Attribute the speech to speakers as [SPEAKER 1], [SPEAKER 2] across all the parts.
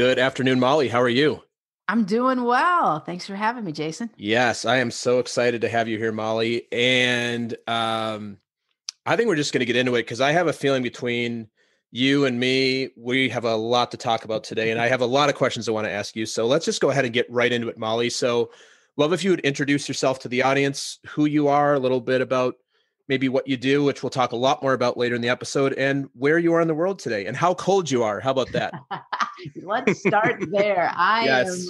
[SPEAKER 1] Good afternoon, Molly. How are you?
[SPEAKER 2] I'm doing well. Thanks for having me, Jason.
[SPEAKER 1] Yes, I am so excited to have you here, Molly. And I think we're just going to get into it because I have a feeling between you and me, we have a lot to talk about today. And I have a lot of questions I want to ask you. So let's just go ahead and get right into it, Molly. So, love if you would introduce yourself to the audience, who you are, a little bit about maybe what you do, which we'll talk a lot more about later in the episode, and where you are in the world today and how cold you are. How about that?
[SPEAKER 2] Let's start there.
[SPEAKER 1] Yes.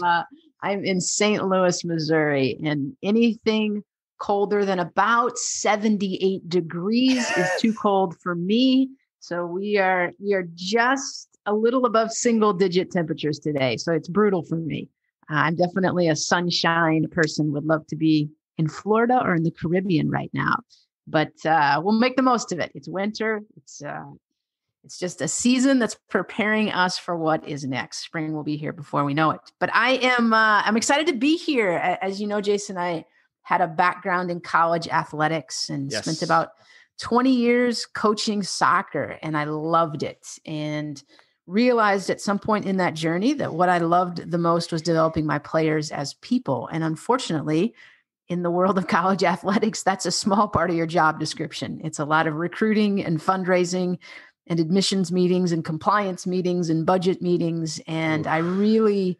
[SPEAKER 2] I'm in St. Louis, Missouri, and anything colder than about 78 degrees is too cold for me. So we are just a little above single digit temperatures today. So it's brutal for me. I'm definitely a sunshine person. Would love to be in Florida or in the Caribbean right now, but we'll make the most of it. It's winter. It's just a season that's preparing us for what is next. Spring will be here before we know it. But I'm excited to be here. As you know, Jason, I had a background in college athletics and spent
[SPEAKER 1] Yes.
[SPEAKER 2] about 20 years coaching soccer, and I loved it. And realized at some point in that journey that what I loved the most was developing my players as people. And unfortunately, in the world of college athletics, that's a small part of your job description. It's a lot of recruiting and fundraising and admissions meetings and compliance meetings and budget meetings. And I really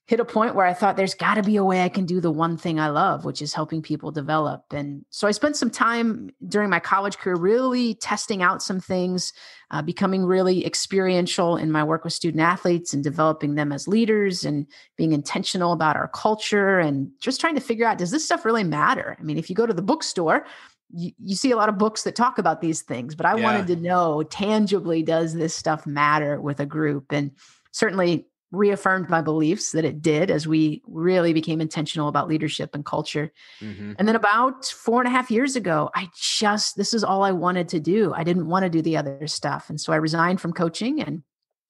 [SPEAKER 2] hit a point where I thought there's got to be a way I can do the one thing I love, which is helping people develop. And so I spent some time during my college career really testing out some things, becoming really experiential in my work with student athletes and developing them as leaders and being intentional about our culture and just trying to figure out, does this stuff really matter? I mean, if you go to the bookstore, you see a lot of books that talk about these things, but I wanted to know tangibly, does this stuff matter with a group? And certainly reaffirmed my beliefs that it did as we really became intentional about leadership and culture.
[SPEAKER 1] Mm-hmm.
[SPEAKER 2] And then about 4.5 years ago, this is all I wanted to do. I didn't want to do the other stuff. And so I resigned from coaching and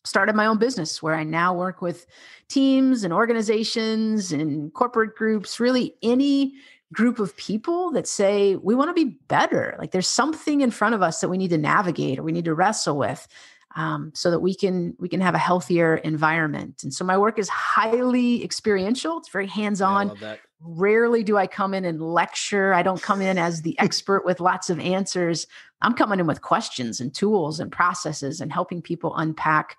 [SPEAKER 2] started my own business where I now work with teams and organizations and corporate groups, really any group of people that say, we want to be better. Like there's something in front of us that we need to navigate or we need to wrestle with. So that we can have a healthier environment. And so my work is highly experiential. It's very hands-on.
[SPEAKER 1] I love that.
[SPEAKER 2] Rarely do I come in and lecture. I don't come in as the expert with lots of answers. I'm coming in with questions and tools and processes and helping people unpack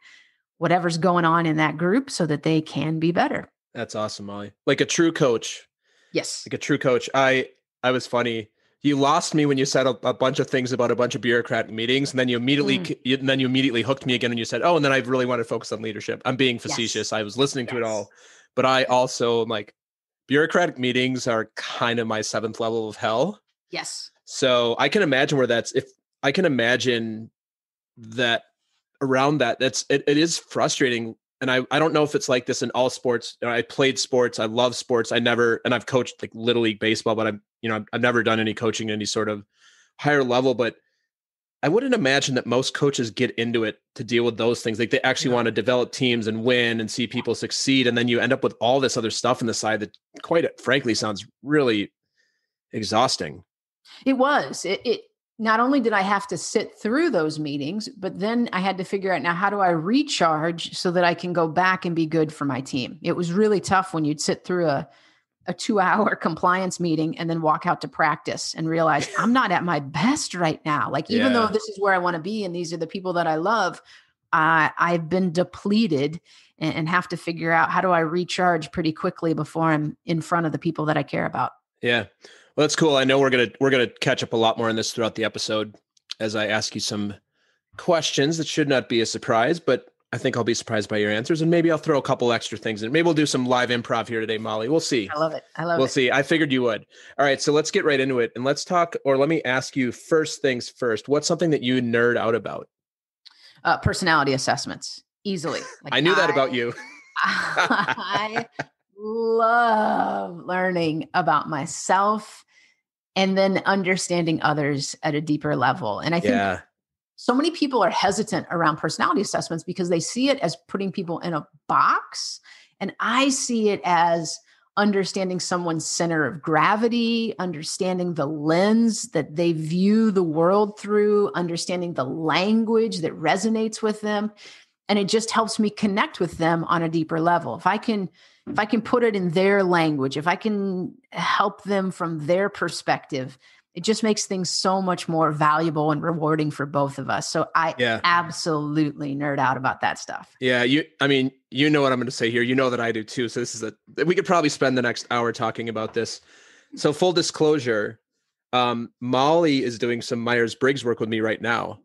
[SPEAKER 2] whatever's going on in that group so that they can be better.
[SPEAKER 1] That's awesome, Molly. Like a true coach.
[SPEAKER 2] Yes.
[SPEAKER 1] Like a true coach. I was funny. You lost me when you said a bunch of things about a bunch of bureaucratic meetings, and then you immediately hooked me again, and you said, "Oh, and then I really want to focus on leadership." I'm being facetious. Yes. I was listening to it all, but I also am like, bureaucratic meetings are kind of my seventh level of hell.
[SPEAKER 2] Yes.
[SPEAKER 1] So I can imagine I can imagine that around that, it is frustrating. And I don't know if it's like this in all sports. I played sports. I love sports. And I've coached like Little League baseball, but I've never done any coaching at any sort of higher level, but I wouldn't imagine that most coaches get into it to deal with those things. Like they actually want to develop teams and win and see people succeed. And then you end up with all this other stuff on the side that quite frankly sounds really exhausting.
[SPEAKER 2] It was, not only did I have to sit through those meetings, but then I had to figure out, now, how do I recharge so that I can go back and be good for my team? It was really tough when you'd sit through a 2-hour compliance meeting and then walk out to practice and realize I'm not at my best right now. Like, even though this is where I want to be and these are the people that I love, I've been depleted and have to figure out, how do I recharge pretty quickly before I'm in front of the people that I care about?
[SPEAKER 1] Yeah. Well, that's cool. I know we're gonna catch up a lot more on this throughout the episode as I ask you some questions that should not be a surprise, but I think I'll be surprised by your answers, and maybe I'll throw a couple extra things in. Maybe we'll do some live improv here today, Molly. We'll see.
[SPEAKER 2] I love it.
[SPEAKER 1] We'll see. I figured you would. All right, so let's get right into it, and let's talk. Or let me ask you first things first. What's something that you nerd out about?
[SPEAKER 2] Personality assessments, easily.
[SPEAKER 1] Like, I knew that about you.
[SPEAKER 2] I love learning about myself and then understanding others at a deeper level. And I think so many people are hesitant around personality assessments because they see it as putting people in a box. And I see it as understanding someone's center of gravity, understanding the lens that they view the world through, understanding the language that resonates with them. And it just helps me connect with them on a deeper level. If I can put it in their language, if I can help them from their perspective, it just makes things so much more valuable and rewarding for both of us. So I absolutely nerd out about that stuff.
[SPEAKER 1] Yeah. You know what I'm going to say here. You know that I do too. So we could probably spend the next hour talking about this. So full disclosure, Molly is doing some Myers-Briggs work with me right now.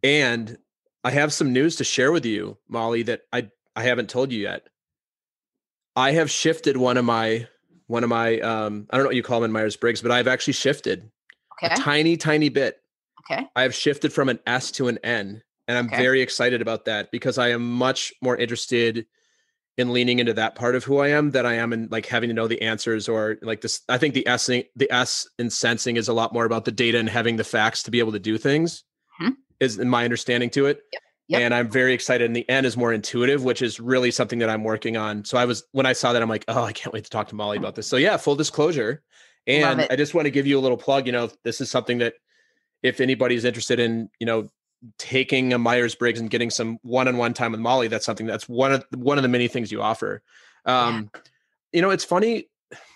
[SPEAKER 1] Yeah. And I have some news to share with you, Molly, that I haven't told you yet. I have shifted one of my I don't know what you call them in Myers-Briggs, but I've actually shifted a tiny, tiny bit.
[SPEAKER 2] Okay.
[SPEAKER 1] I have shifted from an S to an N, and I'm very excited about that because I am much more interested in leaning into that part of who I am than I am in like having to know the answers or like this. I think the S in sensing is a lot more about the data and having the facts to be able to do things. Is in my understanding to it. Yep. And I'm very excited. And the N is more intuitive, which is really something that I'm working on. So when I saw that, I'm like, oh, I can't wait to talk to Molly about this. So yeah, full disclosure. And I just want to give you a little plug. This is something that if anybody's interested in, taking a Myers-Briggs and getting some one-on-one time with Molly, that's something that's one of the many things you offer. It's funny.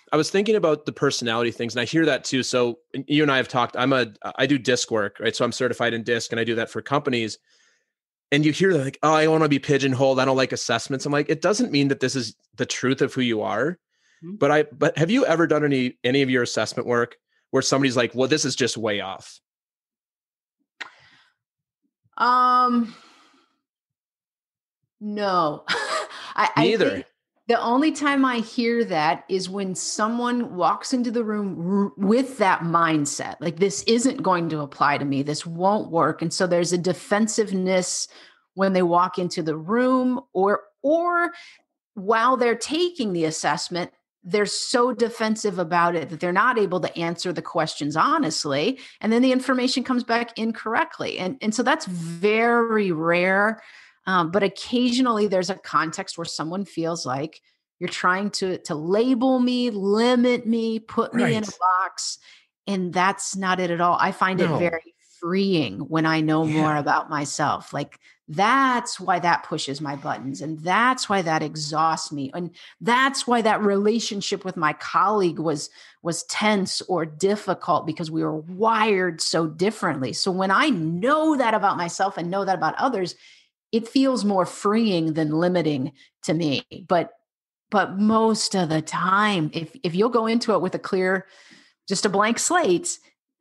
[SPEAKER 1] I was thinking about the personality things and I hear that too. So you and I have talked, I do disc work, right? So I'm certified in disc and I do that for companies. And you hear like, oh, I want to be pigeonholed. I don't like assessments. I'm like, it doesn't mean that this is the truth of who you are. But have you ever done any of your assessment work where somebody's like, well, this is just way off?
[SPEAKER 2] No.
[SPEAKER 1] Neither.
[SPEAKER 2] I think the only time I hear that is when someone walks into the room with that mindset, like this isn't going to apply to me. This won't work. And so there's a defensiveness when they walk into the room or while they're taking the assessment, they're so defensive about it that they're not able to answer the questions honestly. And then the information comes back incorrectly. And so that's very rare. But occasionally there's a context where someone feels like you're trying to label me, limit me, put me in a box. And that's not it at all. I find it very freeing when I know more about myself. Like that's why that pushes my buttons. And that's why that exhausts me. And that's why that relationship with my colleague was tense or difficult because we were wired so differently. So when I know that about myself and know that about others, it feels more freeing than limiting to me. But most of the time, if you'll go into it with just a blank slate,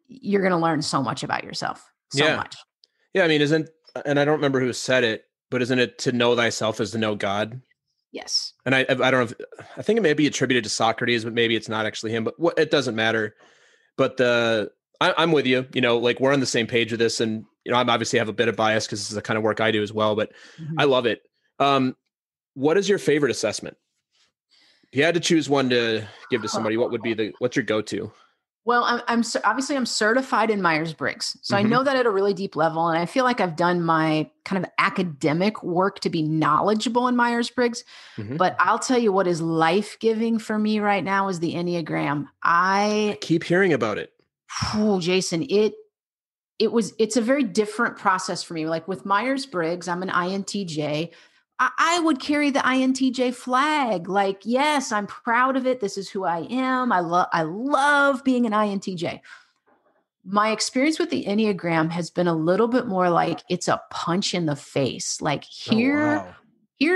[SPEAKER 2] you're going to learn so much about yourself. So much.
[SPEAKER 1] Yeah. I mean, and I don't remember who said it, but isn't it to know thyself as to know God?
[SPEAKER 2] Yes.
[SPEAKER 1] And I don't know I think it may be attributed to Socrates, but maybe it's not actually him, but it doesn't matter. But I'm with you, like we're on the same page with this. And, I'm obviously have a bit of bias because this is the kind of work I do as well, but I love it. What is your favorite assessment? If you had to choose one to give to somebody, what's your go-to?
[SPEAKER 2] Well, I'm obviously I'm certified in Myers-Briggs. So I know that at a really deep level. And I feel like I've done my kind of academic work to be knowledgeable in Myers-Briggs. But I'll tell you what is life-giving for me right now is the Enneagram. I
[SPEAKER 1] keep hearing about it.
[SPEAKER 2] Oh, Jason, it's a very different process for me. Like with Myers-Briggs, I'm an INTJ. I would carry the INTJ flag. Like, yes, I'm proud of it. This is who I am. I love being an INTJ. My experience with the Enneagram has been a little bit more like it's a punch in the face. Like here's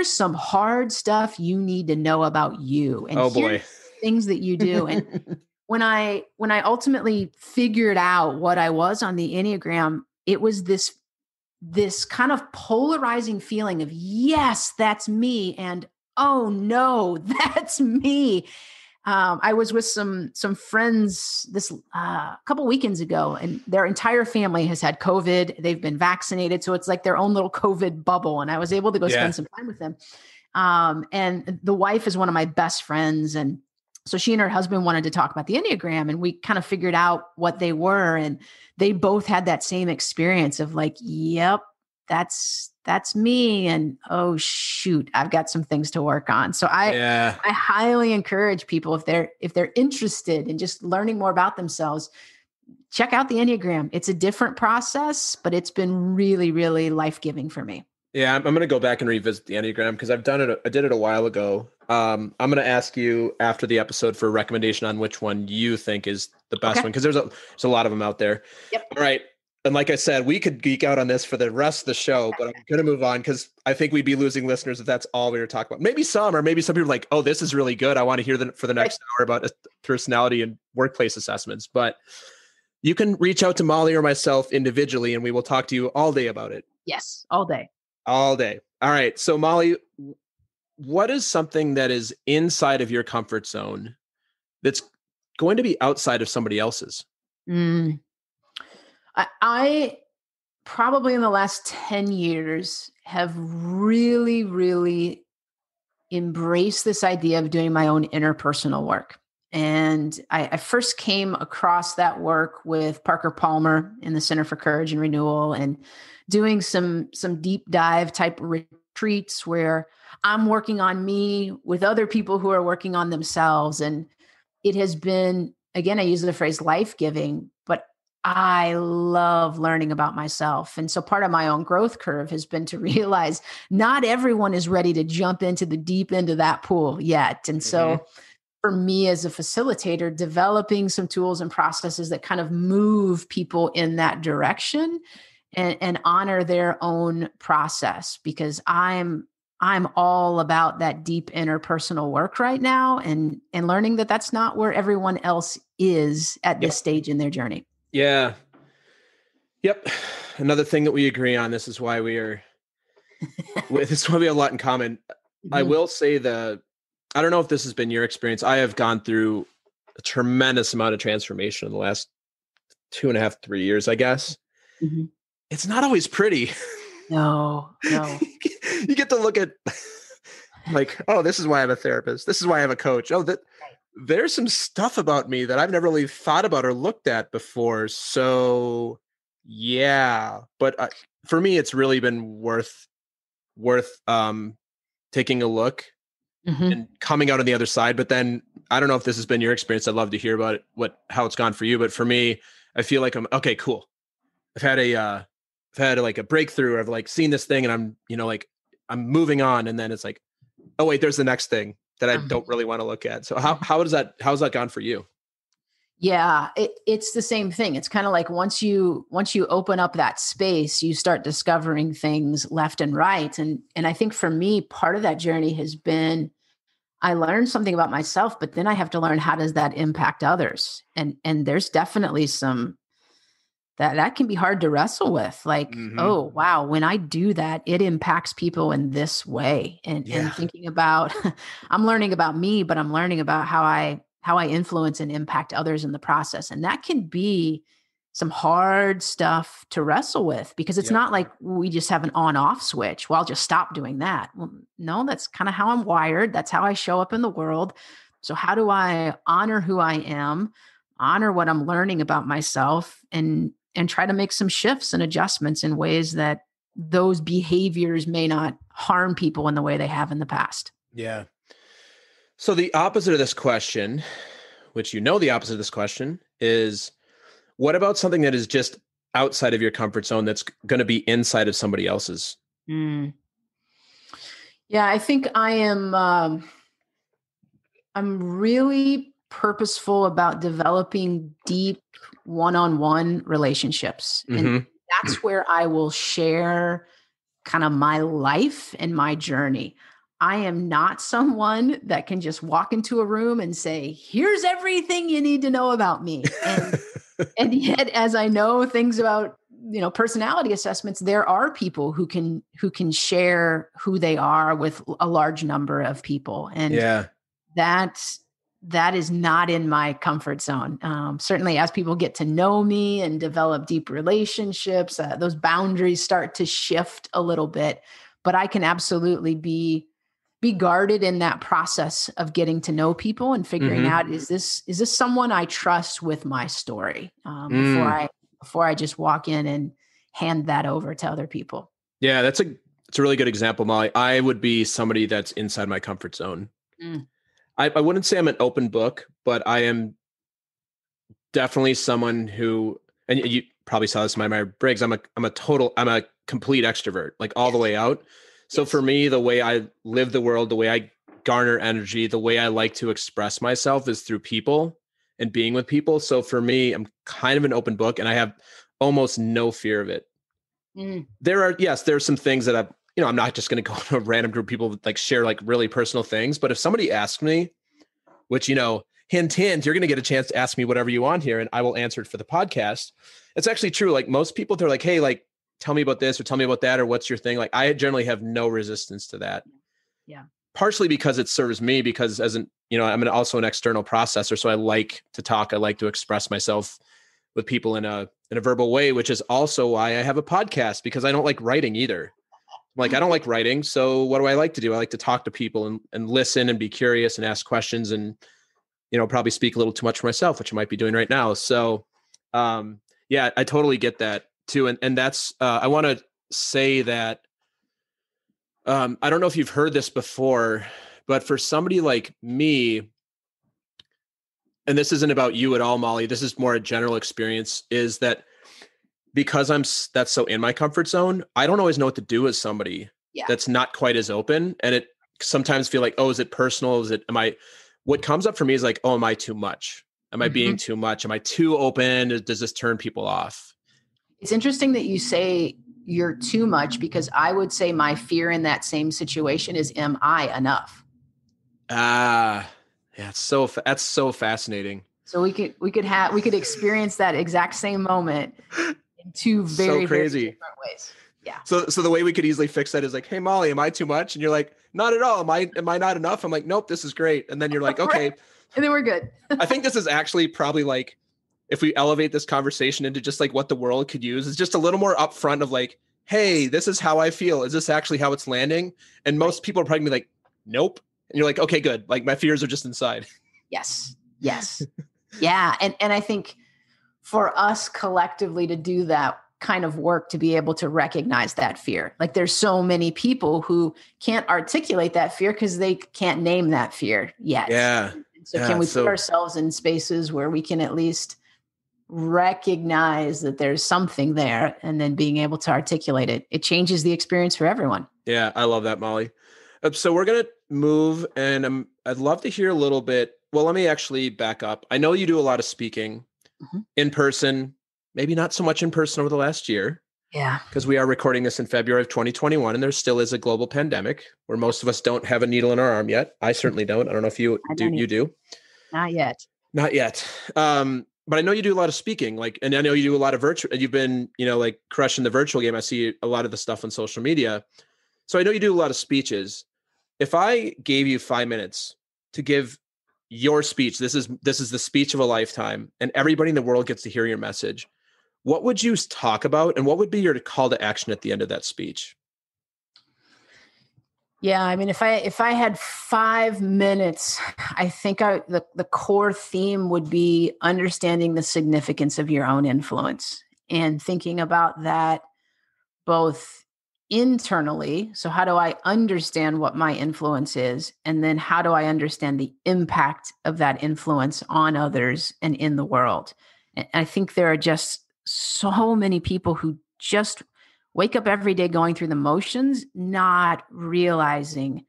[SPEAKER 2] some hard stuff you need to know about you. And here's things that you do. And when I ultimately figured out what I was on the Enneagram, it was this kind of polarizing feeling of, yes, that's me. And, oh no, that's me. I was with some friends this couple weekends ago, and their entire family has had COVID. They've been vaccinated. So it's like their own little COVID bubble. And I was able to go spend some time with them. And the wife is one of my best friends. And so she and her husband wanted to talk about the Enneagram, and we kind of figured out what they were. And they both had that same experience of like, yep, that's me. And oh shoot, I've got some things to work on. So I highly encourage people, if they're interested in just learning more about themselves, check out the Enneagram. It's a different process, but it's been really, really life-giving for me.
[SPEAKER 1] Yeah, I'm going to go back and revisit the Enneagram because I've done it. I did it a while ago. I'm going to ask you after the episode for a recommendation on which one you think is the best
[SPEAKER 2] Okay.
[SPEAKER 1] one, because there's a lot of them out there.
[SPEAKER 2] Yep.
[SPEAKER 1] All right. And like I said, we could geek out on this for the rest of the show, but I'm going to move on because I think we'd be losing listeners if that's all we were talking about. Maybe some people are like, oh, this is really good. I want to hear for the next hour about personality and workplace assessments. But you can reach out to Molly or myself individually, and we will talk to you all day about it.
[SPEAKER 2] Yes, all day.
[SPEAKER 1] All day. All right. So Molly, what is something that is inside of your comfort zone that's going to be outside of somebody else's?
[SPEAKER 2] I probably in the last 10 years have really, really embraced this idea of doing my own interpersonal work. And I first came across that work with Parker Palmer in the Center for Courage and Renewal, and doing some deep dive type retreats where I'm working on me with other people who are working on themselves. And it has been, again, I use the phrase life-giving, but I love learning about myself. And so part of my own growth curve has been to realize not everyone is ready to jump into the deep end of that pool yet. And so for me as a facilitator, developing some tools and processes that kind of move people in that direction and honor their own process, because I'm all about that deep interpersonal work right now, and learning that that's not where everyone else is at this stage in their journey.
[SPEAKER 1] Yeah. Yep. Another thing that we agree on. This is why we are. This is why we have a lot in common. I will say I don't know if this has been your experience. I have gone through a tremendous amount of transformation in the last 2.5, 3 years, I guess. It's not always pretty.
[SPEAKER 2] No.
[SPEAKER 1] You get to look at like, oh, this is why I'm a therapist. This is why I'm a coach. Oh, there's some stuff about me that I've never really thought about or looked at before. So yeah, but for me, it's really been worth taking a look and coming out on the other side. But then I don't know if this has been your experience. I'd love to hear about it, how it's gone for you. But for me, I feel like I'm okay, cool. I've had like a breakthrough. I've like seen this thing and I'm, like I'm moving on. And then it's like, oh wait, there's the next thing that I don't really want to look at. So how's that gone for you?
[SPEAKER 2] Yeah, it's the same thing. It's kind of like once you open up that space, you start discovering things left and right. And I think for me, part of that journey has been, I learned something about myself, but then I have to learn how does that impact others. And there's definitely some that can be hard to wrestle with. Like, oh wow, when I do that, it impacts people in this way. And thinking about, I'm learning about me, but I'm learning about how I influence and impact others in the process. And that can be some hard stuff to wrestle with, because it's not like we just have an on-off switch. Well, I'll just stop doing that. Well, no, that's kind of how I'm wired. That's how I show up in the world. So how do I honor who I am, honor what I'm learning about myself, and try to make some shifts and adjustments in ways that those behaviors may not harm people in the way they have in the past.
[SPEAKER 1] Yeah. So the opposite of this question, which the opposite of this question is, what about something that is just outside of your comfort zone that's going to be inside of somebody else's?
[SPEAKER 2] Yeah, I think I'm really purposeful about developing deep one-on-one relationships. And that's where I will share kind of my life and my journey. I am not someone that can just walk into a room and say, here's everything you need to know about me. And yet, as I know things about, personality assessments, there are people who can share who they are with a large number of people. And that is not in my comfort zone. Certainly as people get to know me and develop deep relationships, those boundaries start to shift a little bit, but I can absolutely be guarded in that process of getting to know people and figuring out, is this someone I trust with my story, before I just walk in and hand that over to other people.
[SPEAKER 1] Yeah, it's a really good example, Molly. I would be somebody that's inside my comfort zone. I wouldn't say I'm an open book, but I am definitely someone who, and you probably saw this in my Myers-Briggs, I'm a complete extrovert, like all the way out. So
[SPEAKER 2] Yes.
[SPEAKER 1] for me, the way I live the world, the way I garner energy, the way I like to express myself is through people and being with people. So for me, I'm kind of an open book and I have almost no fear of it. There's some things that I'm not just going to go to a random group of people like share like really personal things. But if somebody asks me, which, hint, hint, you're going to get a chance to ask me whatever you want here and I will answer it for the podcast. It's actually true. Like most people, they're like, hey, like, tell me about this or tell me about that, or what's your thing? Like I generally have no resistance to that.
[SPEAKER 2] Yeah.
[SPEAKER 1] Partially because it serves me, because I'm also an external processor. So I like to talk. I like to express myself with people in a verbal way, which is also why I have a podcast, because I don't like writing either. Like, I don't like writing. So what do I like to do? I like to talk to people and listen and be curious and ask questions and, probably speak a little too much for myself, which I might be doing right now. So, I totally get that too. And that's, I want to say that, I don't know if you've heard this before, but for somebody like me, and this isn't about you at all, Molly, this is more a general experience, is that because that's so in my comfort zone, I don't always know what to do with somebody that's not quite as open. And it sometimes feel like, oh, is it personal? What comes up for me is like, oh, am I too much? Am I being too much? Am I too open? Does this turn people off?
[SPEAKER 2] It's interesting that you say you're too much, because I would say my fear in that same situation is, am I enough?
[SPEAKER 1] Yeah, that's so fascinating.
[SPEAKER 2] So we could experience that exact same moment in two very, very different ways. Yeah.
[SPEAKER 1] So the way we could easily fix that is like, hey, Molly, am I too much? And you're like, not at all. Am I not enough? I'm like, nope, this is great. And then you're like, okay.
[SPEAKER 2] Right. And then we're good.
[SPEAKER 1] I think this is actually probably like, if we elevate this conversation into just like what the world could use, is just a little more upfront of like, hey, this is how I feel. Is this actually how it's landing? And most people are probably gonna be like, nope. And you're like, okay, good. Like my fears are just inside.
[SPEAKER 2] Yes. Yeah. And I think for us collectively to do that kind of work, to be able to recognize that fear, like there's so many people who can't articulate that fear because they can't name that fear yet.
[SPEAKER 1] Yeah.
[SPEAKER 2] So can we put ourselves in spaces where we can at least recognize that there's something there, and then being able to articulate it? It changes the experience for everyone.
[SPEAKER 1] Yeah, I love that, Molly. So we're going to move, and I'd love to hear a little bit. Well, let me actually back up. I know you do a lot of speaking in person, maybe not so much in person over the last year.
[SPEAKER 2] Yeah.
[SPEAKER 1] Because we are recording this in February of 2021, and there still is a global pandemic where most of us don't have a needle in our arm yet. I certainly don't. I don't know if you do. You do?
[SPEAKER 2] Not yet.
[SPEAKER 1] Not yet. But I know you do a lot of speaking, and I know you do a lot of virtual. You've been, like crushing the virtual game. I see a lot of the stuff on social media. So I know you do a lot of speeches. If I gave you 5 minutes to give your speech, this is the speech of a lifetime, and everybody in the world gets to hear your message, what would you talk about, and what would be your call to action at the end of that speech?
[SPEAKER 2] Yeah, I mean, if I had 5 minutes, I think the core theme would be understanding the significance of your own influence and thinking about that both internally. So how do I understand what my influence is? And then how do I understand the impact of that influence on others and in the world? And I think there are just so many people who just wake up every day going through the motions, not realizing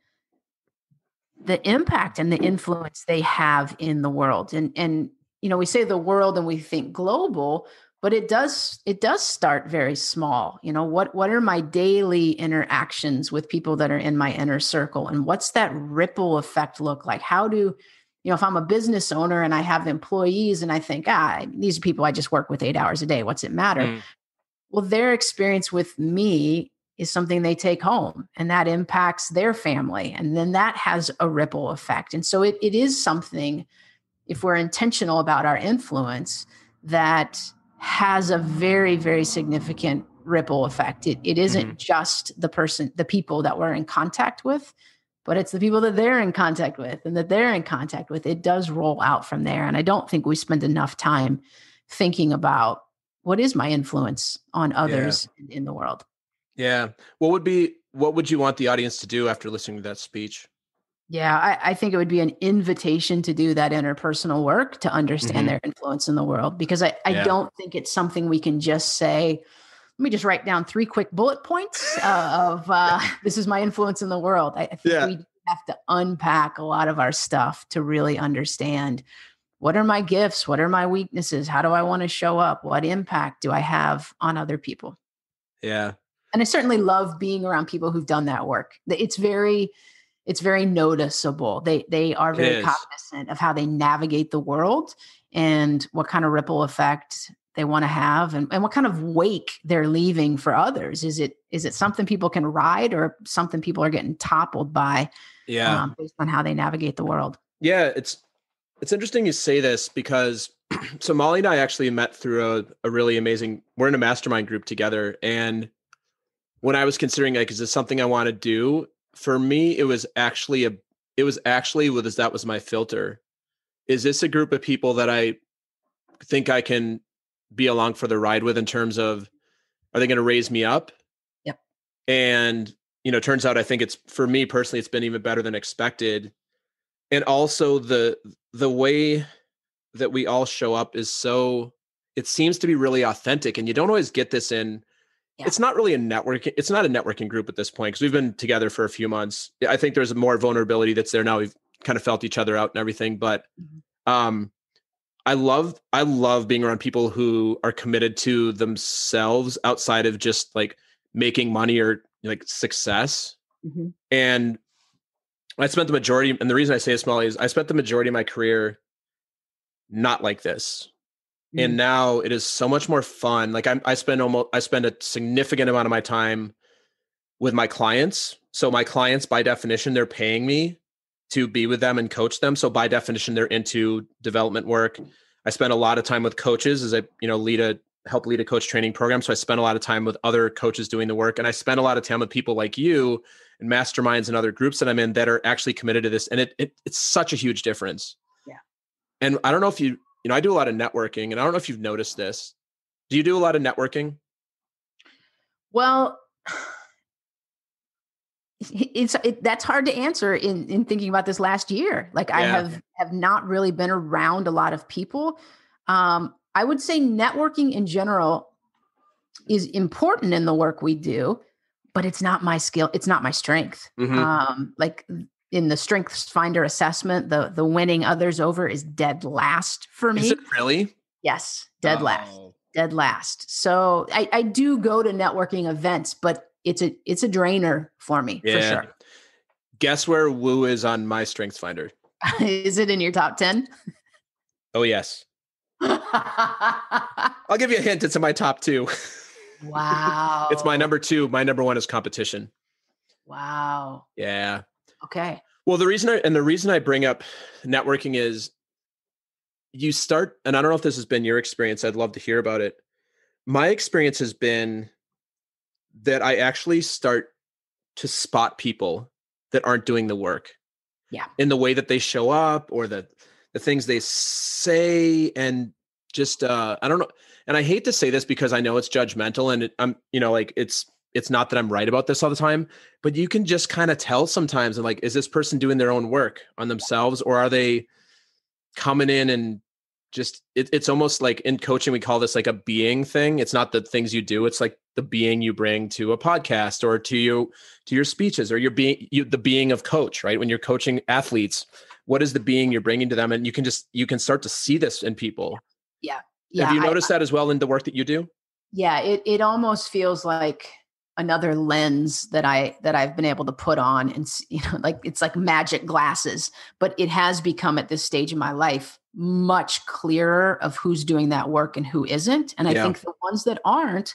[SPEAKER 2] the impact and the influence they have in the world. And we say the world and we think global, but it does start very small. What are my daily interactions with people that are in my inner circle? And what's that ripple effect look like? How do, if I'm a business owner and I have employees and I think, these are people I just work with 8 hours a day, what's it matter? Well, their experience with me is something they take home, and that impacts their family. And then that has a ripple effect. And so it is something, if we're intentional about our influence, that has a very, very significant ripple effect. It isn't just the people that we're in contact with, but it's the people that they're in contact with and that they're in contact with. It does roll out from there. And I don't think we spend enough time thinking about, what is my influence on others in the world?
[SPEAKER 1] Yeah. What would you want the audience to do after listening to that speech?
[SPEAKER 2] Yeah, I think it would be an invitation to do that interpersonal work to understand their influence in the world, because I don't think it's something we can just say, me just write down 3 quick bullet points of this is my influence in the world. I think we have to unpack a lot of our stuff to really understand what are my gifts? What are my weaknesses? How do I want to show up? What impact do I have on other people?
[SPEAKER 1] Yeah.
[SPEAKER 2] And I certainly love being around people who've done that work. It's very noticeable. They are very cognizant of how they navigate the world and what kind of ripple effect they want to have and what kind of wake they're leaving for others. Is it something people can ride or something people are getting toppled by based on how they navigate the world?
[SPEAKER 1] Yeah, it's interesting you say this because so Molly and I actually met through a really amazing, we're in a mastermind group together. And when I was considering like, is this something I want to do? For me, that was my filter. Is this a group of people that I think I can be along for the ride with in terms of, are they going to raise me up?
[SPEAKER 2] Yep.
[SPEAKER 1] And, turns out I think for me personally, it's been even better than expected. And also the way that we all show up it seems to be really authentic, and you don't always get this in. Yeah. It's not really it's not a networking group at this point because we've been together for a few months. I think there's more vulnerability that's there now. We've kind of felt each other out and everything, but I love being around people who are committed to themselves outside of just like making money or like success. Mm-hmm. And I spent the majority, and the reason I say this, Molly, is I spent the majority of my career not like this. Mm-hmm. And now it is so much more fun. Like I spend a significant amount of my time with my clients. So my clients, by definition, they're paying me to be with them and coach them. So by definition, they're into development work. I spend a lot of time with coaches as I, help lead a coach training program. So I spend a lot of time with other coaches doing the work. And I spend a lot of time with people like you and masterminds and other groups that I'm in that are actually committed to this. And it's such a huge difference.
[SPEAKER 2] Yeah.
[SPEAKER 1] And I don't know if I do a lot of networking, and I don't know if you've noticed this. Do you do a lot of networking?
[SPEAKER 2] Well, that's hard to answer in thinking about this last year. Like I have not really been around a lot of people. I would say networking in general is important in the work we do, but it's not my skill. It's not my strength. Mm-hmm. Like in the Strengths Finder assessment, the winning others over is dead last for me.
[SPEAKER 1] Is it really?
[SPEAKER 2] Yes. Dead last. So I do go to networking events, but it's a drainer for me, for sure.
[SPEAKER 1] Guess where woo is on my Strengths Finder?
[SPEAKER 2] Is it in your top 10?
[SPEAKER 1] Oh, yes. I'll give you a hint. It's in my top 2.
[SPEAKER 2] Wow.
[SPEAKER 1] It's my number 2. My number 1 is competition.
[SPEAKER 2] Wow.
[SPEAKER 1] Yeah.
[SPEAKER 2] Okay.
[SPEAKER 1] Well, the reason I bring up networking is you start, and I don't know if this has been your experience. I'd love to hear about it. My experience has been that I actually start to spot people that aren't doing the work.
[SPEAKER 2] Yeah. In
[SPEAKER 1] the way that they show up or the things they say, and just, I don't know. And I hate to say this because I know it's judgmental, and I'm, it's not that I'm right about this all the time, but you can just kind of tell sometimes, and like, is this person doing their own work on themselves, or are they coming in and just, it's almost like in coaching, we call this like a being thing. It's not the things you do. It's like the being you bring to a podcast or to your speeches, or the being of coach, right? When you're coaching athletes, what is the being you're bringing to them? And you can start to see this in people.
[SPEAKER 2] Yeah.
[SPEAKER 1] Have you noticed that as well in the work that you do?
[SPEAKER 2] Yeah. It almost feels like another lens that I've been able to put on, and like it's like magic glasses, but it has become at this stage in my life much clearer of who's doing that work and who isn't. And I think the ones that aren't,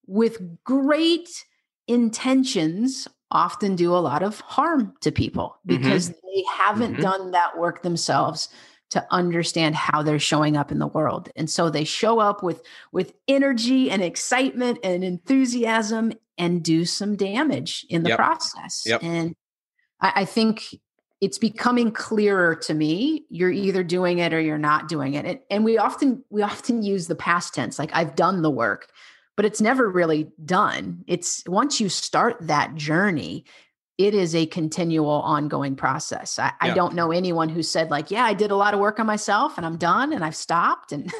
[SPEAKER 2] with great intentions, often do a lot of harm to people because they haven't done that work themselves to understand how they're showing up in the world. And so they show up with energy and excitement and enthusiasm and do some damage in the process. Yep. And I think it's becoming clearer to me. You're either doing it or you're not doing it. And we often use the past tense, like I've done the work, but it's never really done. It's once you start that journey, it is a continual ongoing process. I don't know anyone who said like, yeah, I did a lot of work on myself and I'm done and I've stopped. And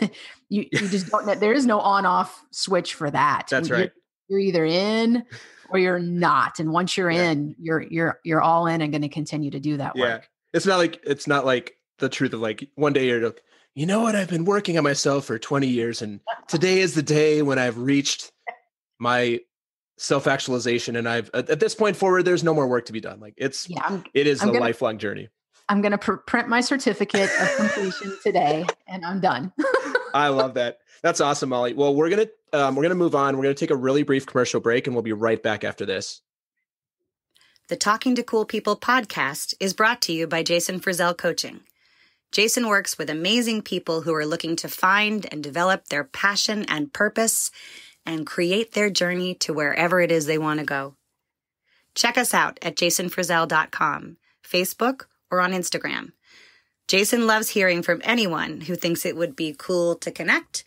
[SPEAKER 2] you just don't know. There is no on off switch for that.
[SPEAKER 1] That's right.
[SPEAKER 2] You're either in or you're not. And once you're in, you're all in and going to continue to do that work.
[SPEAKER 1] It's not like the truth of like one day you're like, you know what? I've been working on myself for 20 years and today is the day when I've reached my self-actualization. And at this point forward, there's no more work to be done. Like it is a lifelong journey. I'm
[SPEAKER 2] going to print my certificate of completion today and I'm done.
[SPEAKER 1] I love that. That's awesome, Molly. Well, we're going to move on. We're going to take a really brief commercial break and we'll be right back after this.
[SPEAKER 3] The Talking to Cool People podcast is brought to you by Jason Frizzell Coaching. Jason works with amazing people who are looking to find and develop their passion and purpose and create their journey to wherever it is they want to go. Check us out at jasonfrizzell.com, Facebook, or on Instagram. Jason loves hearing from anyone who thinks it would be cool to connect,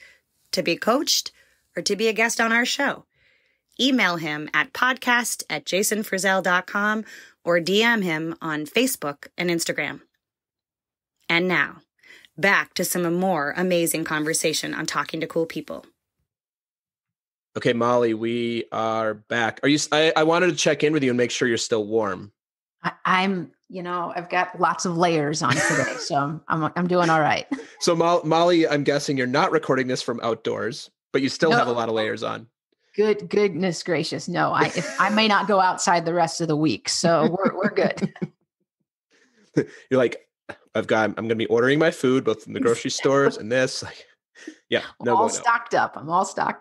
[SPEAKER 3] to be coached, or to be a guest on our show. Email him at podcast@jasonfrizzell.com or DM him on Facebook and Instagram. And now, back to some more amazing conversation on Talking to Cool People.
[SPEAKER 1] Okay, Molly, we are back. I wanted to check in with you and make sure you're still warm.
[SPEAKER 2] I've got lots of layers on today, so I'm doing all right.
[SPEAKER 1] So Molly, I'm guessing you're not recording this from outdoors, but you still have a lot of layers on.
[SPEAKER 2] Goodness gracious. No, I may not go outside the rest of the week. So we're good.
[SPEAKER 1] You're like, I'm going to be ordering my food, both from the grocery stores and this.
[SPEAKER 2] I'm all stocked up.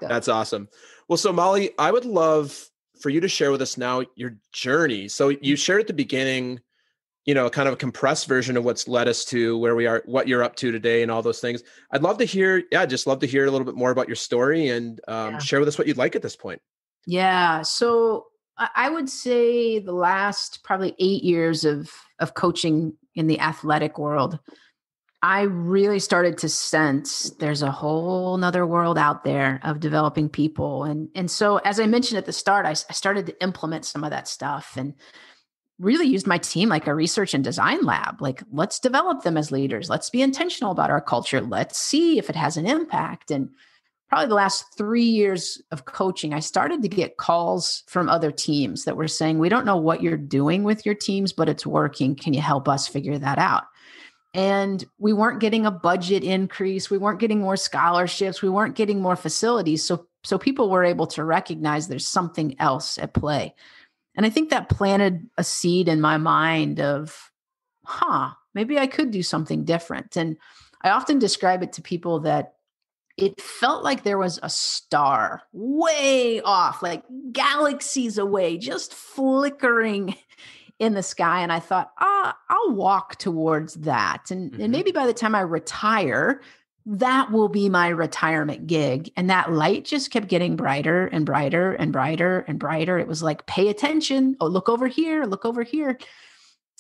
[SPEAKER 1] That's awesome. Well, so Molly, I would love for you to share with us now your journey. So you shared at the beginning, kind of a compressed version of what's led us to where we are, what you're up to today and all those things. I'd love to hear, just love to hear a little bit more about your story and share with us what you'd like at this point.
[SPEAKER 2] Yeah. So I would say the last probably 8 years of coaching in the athletic world, I really started to sense there's a whole nother world out there of developing people. And so, as I mentioned at the start, I started to implement some of that stuff and really used my team like a research and design lab. Like, let's develop them as leaders. Let's be intentional about our culture. Let's see if it has an impact. And probably the last 3 years of coaching, I started to get calls from other teams that were saying, we don't know what you're doing with your teams, but it's working. Can you help us figure that out? And we weren't getting a budget increase. We weren't getting more scholarships. We weren't getting more facilities. So people were able to recognize there's something else at play. And I think that planted a seed in my mind of, maybe I could do something different. And I often describe it to people that it felt like there was a star way off, like galaxies away, just flickering in the sky. And I thought, I'll walk towards that. And maybe by the time I retire, that will be my retirement gig. And that light just kept getting brighter and brighter and brighter and brighter. It was like, pay attention. Oh, look over here, look over here.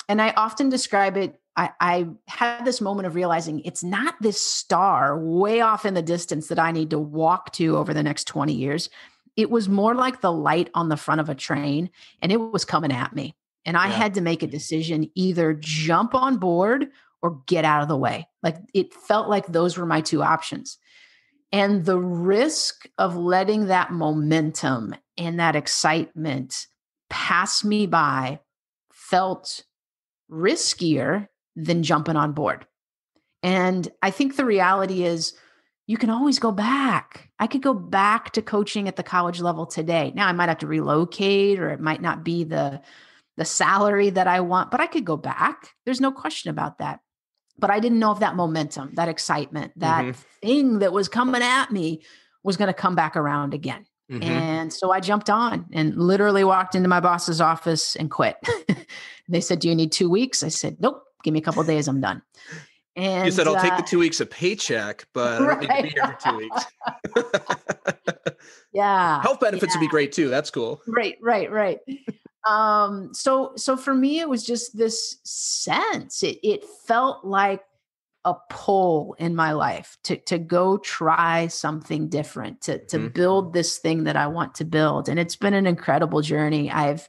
[SPEAKER 2] And I often describe it. I had this moment of realizing it's not this star way off in the distance that I need to walk to over the next 20 years. It was more like the light on the front of a train, and it was coming at me. And I had to make a decision, either jump on board or get out of the way. Like, it felt like those were my two options. And the risk of letting that momentum and that excitement pass me by felt riskier than jumping on board. And I think the reality is you can always go back. I could go back to coaching at the college level today. Now I might have to relocate, or it might not be the salary that I want, but I could go back. There's no question about that. But I didn't know if that momentum, that excitement, that thing that was coming at me was going to come back around again. And so I jumped on and literally walked into my boss's office and quit. They said, do you need 2 weeks? I said, nope, give me a couple of days. I'm done. And
[SPEAKER 1] you said, I'll take the 2 weeks of paycheck, but I don't need to be here for 2 weeks. Health benefits would be great too. That's cool.
[SPEAKER 2] Right. So for me, it was just this sense. It felt like a pull in my life to go try something different, to build this thing that I want to build. And it's been an incredible journey. I've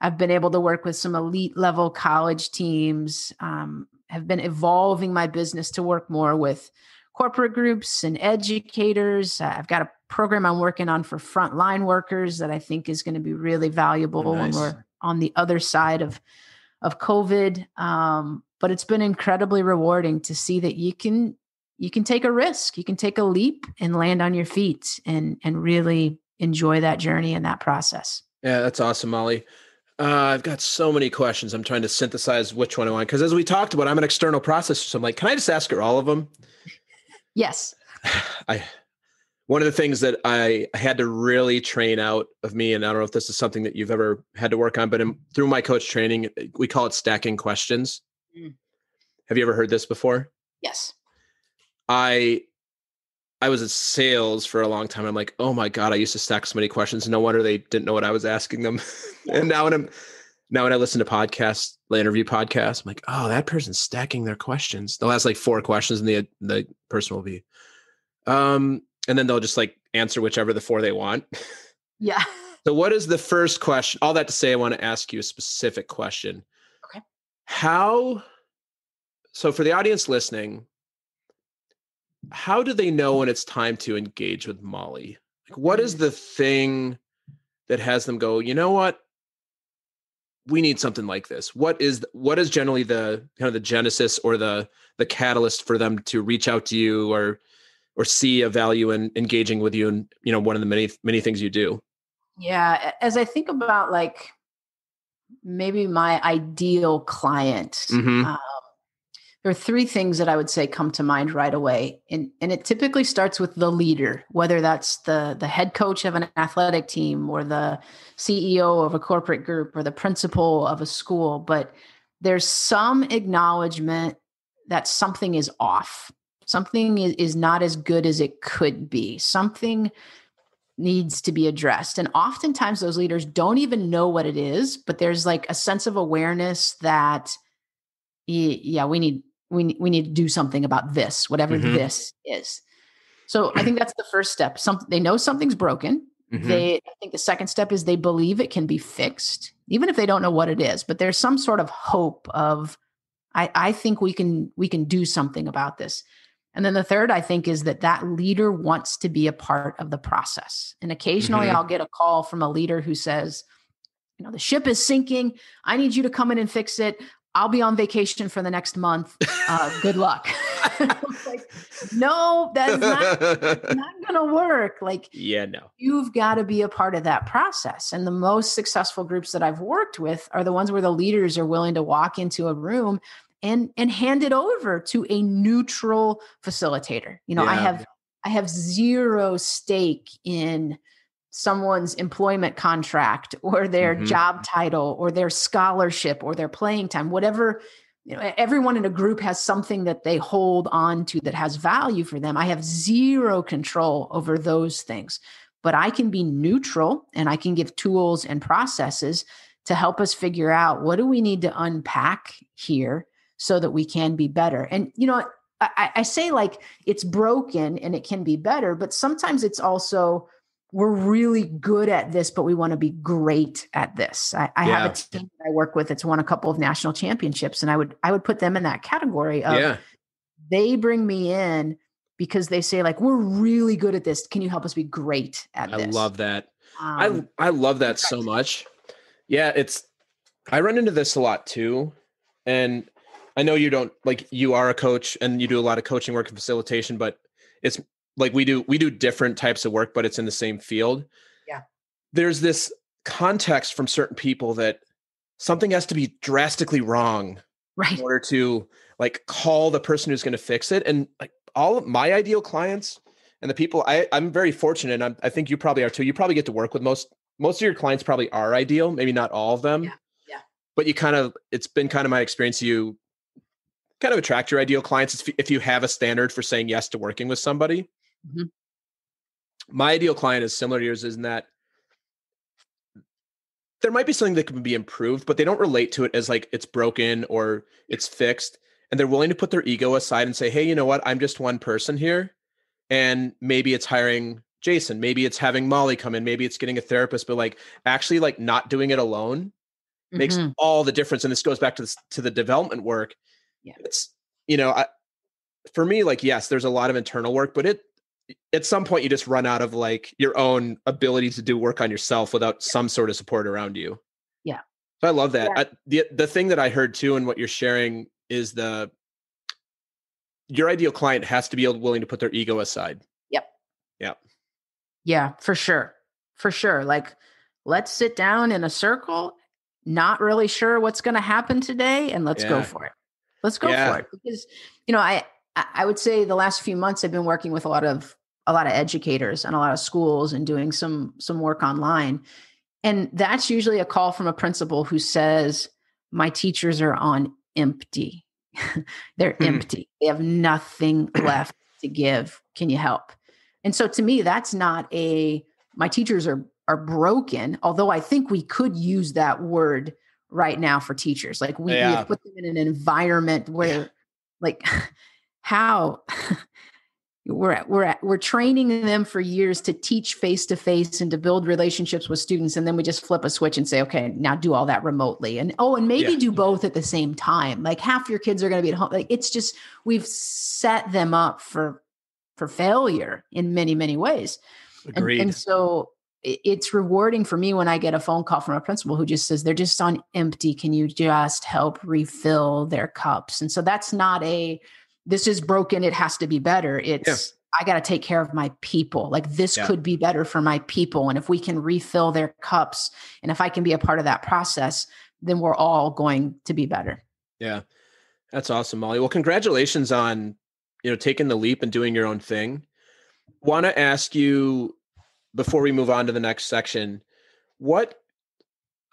[SPEAKER 2] I've been able to work with some elite level college teams, have been evolving my business to work more with corporate groups and educators. I've got a program I'm working on for frontline workers that I think is going to be really valuable when we're on the other side of COVID. But it's been incredibly rewarding to see that you can take a risk, you can take a leap and land on your feet and really enjoy that journey and that process.
[SPEAKER 1] Yeah, that's awesome, Molly. I've got so many questions. I'm trying to synthesize which one I want. Because as we talked about, I'm an external processor. So I'm like, can I just ask her all of them?
[SPEAKER 2] Yes.
[SPEAKER 1] One of the things that I had to really train out of me, and I don't know if this is something that you've ever had to work on, but through my coach training, we call it stacking questions. Mm. Have you ever heard this before?
[SPEAKER 2] Yes.
[SPEAKER 1] I was in sales for a long time. I'm like, oh my God, I used to stack so many questions. No wonder they didn't know what I was asking them. Yeah. And now when I listen to podcasts, the interview podcasts, I'm like, oh, that person's stacking their questions. They'll ask like 4 questions and the person will be, and then they'll just like answer whichever the 4 they want.
[SPEAKER 2] Yeah.
[SPEAKER 1] So what is the first question? All that to say, I want to ask you a specific question.
[SPEAKER 2] Okay.
[SPEAKER 1] So for the audience listening, how do they know when it's time to engage with Molly? Like, what is the thing that has them go, you know what? We need something like this. What is generally the kind of the genesis or the catalyst for them to reach out to you or see a value in engaging with you and, one of the many things you do?
[SPEAKER 2] Yeah. As I think about like maybe my ideal client,
[SPEAKER 1] mm-hmm.
[SPEAKER 2] There are 3 things that I would say come to mind right away. And it typically starts with the leader, whether that's the head coach of an athletic team or the CEO of a corporate group or the principal of a school. But there's some acknowledgement that something is off. Something is not as good as it could be. Something needs to be addressed. And oftentimes those leaders don't even know what it is, but there's like a sense of awareness that, yeah, we need to do something about this, whatever mm-hmm. this is. So I think that's the first step. They know something's broken. Mm-hmm. I think the second step is they believe it can be fixed, even if they don't know what it is, but there's some sort of hope of, I think we can do something about this. And then the third, I think, is that leader wants to be a part of the process. And occasionally mm-hmm. I'll get a call from a leader who says, the ship is sinking. I need you to come in and fix it. I'll be on vacation for the next month. Good luck. Like, no, that's not going to work. Like,
[SPEAKER 1] yeah, no,
[SPEAKER 2] you've got to be a part of that process. And the most successful groups that I've worked with are the ones where the leaders are willing to walk into a room and hand it over to a neutral facilitator. Yeah. I have zero stake in someone's employment contract or their mm-hmm. job title or their scholarship or their playing time, whatever. Everyone in a group has something that they hold on to that has value for them. I have zero control over those things, but I can be neutral and I can give tools and processes to help us figure out what do we need to unpack here so that we can be better. And, I say like it's broken and it can be better, but sometimes it's also, we're really good at this, but we want to be great at this. I have a team that I work with. It's won a couple of national championships. And I would put them in that category of they bring me in because they say like, we're really good at this. Can you help us be great at this?
[SPEAKER 1] I love that. I love that so much. Yeah. I run into this a lot too. And I know you are a coach and you do a lot of coaching work and facilitation, but it's like we do different types of work, but it's in the same field.
[SPEAKER 2] Yeah.
[SPEAKER 1] There's this context from certain people that something has to be drastically wrong
[SPEAKER 2] right.
[SPEAKER 1] in order to like call the person who's going to fix it. And like all of my ideal clients and the people I'm very fortunate. And I think you probably are too. You probably get to work with most of your clients probably are ideal, maybe not all of them.
[SPEAKER 2] Yeah.
[SPEAKER 1] But it's been kind of my experience. You kind of attract your ideal clients if you have a standard for saying yes to working with somebody. Mm-hmm. My ideal client is similar to yours in that there might be something that can be improved, but they don't relate to it as like it's broken or it's fixed. And they're willing to put their ego aside and say, hey, you know what? I'm just one person here. And maybe it's hiring Jason. Maybe it's having Molly come in. Maybe it's getting a therapist, but like actually like not doing it alone makes all the difference. And this goes back to the development work.
[SPEAKER 2] Yeah.
[SPEAKER 1] It's, for me, like, yes, there's a lot of internal work, but at some point you just run out of like your own ability to do work on yourself without some sort of support around you.
[SPEAKER 2] Yeah.
[SPEAKER 1] So I love that. Yeah. The thing that I heard too, and what you're sharing is your ideal client has to be willing to put their ego aside.
[SPEAKER 2] Yep.
[SPEAKER 1] Yeah.
[SPEAKER 2] Yeah, for sure. For sure. Like, let's sit down in a circle, not really sure what's going to happen today, and let's go for it. Let's go for it. Because, I would say the last few months I've been working with a lot of educators and a lot of schools and doing some work online. And that's usually a call from a principal who says, my teachers are on empty. They're empty. They have nothing left to give. Can you help? And so to me, that's not my teachers are broken, although I think we could use that word right now for teachers. Like we have put them in an environment where like how we're training them for years to teach face-to-face and to build relationships with students. And then we just flip a switch and say, okay, now do all that remotely. And maybe do both at the same time. Like half your kids are going to be at home. Like it's just, we've set them up for failure in many, many ways.
[SPEAKER 1] Agreed.
[SPEAKER 2] And so it's rewarding for me when I get a phone call from a principal who just says, they're just on empty. Can you just help refill their cups? And so that's not this is broken, it has to be better. It's, I got to take care of my people. Like this could be better for my people. And if we can refill their cups, and if I can be a part of that process, then we're all going to be better.
[SPEAKER 1] Yeah. That's awesome, Molly. Well, congratulations on, taking the leap and doing your own thing. Want to ask you, before we move on to the next section, want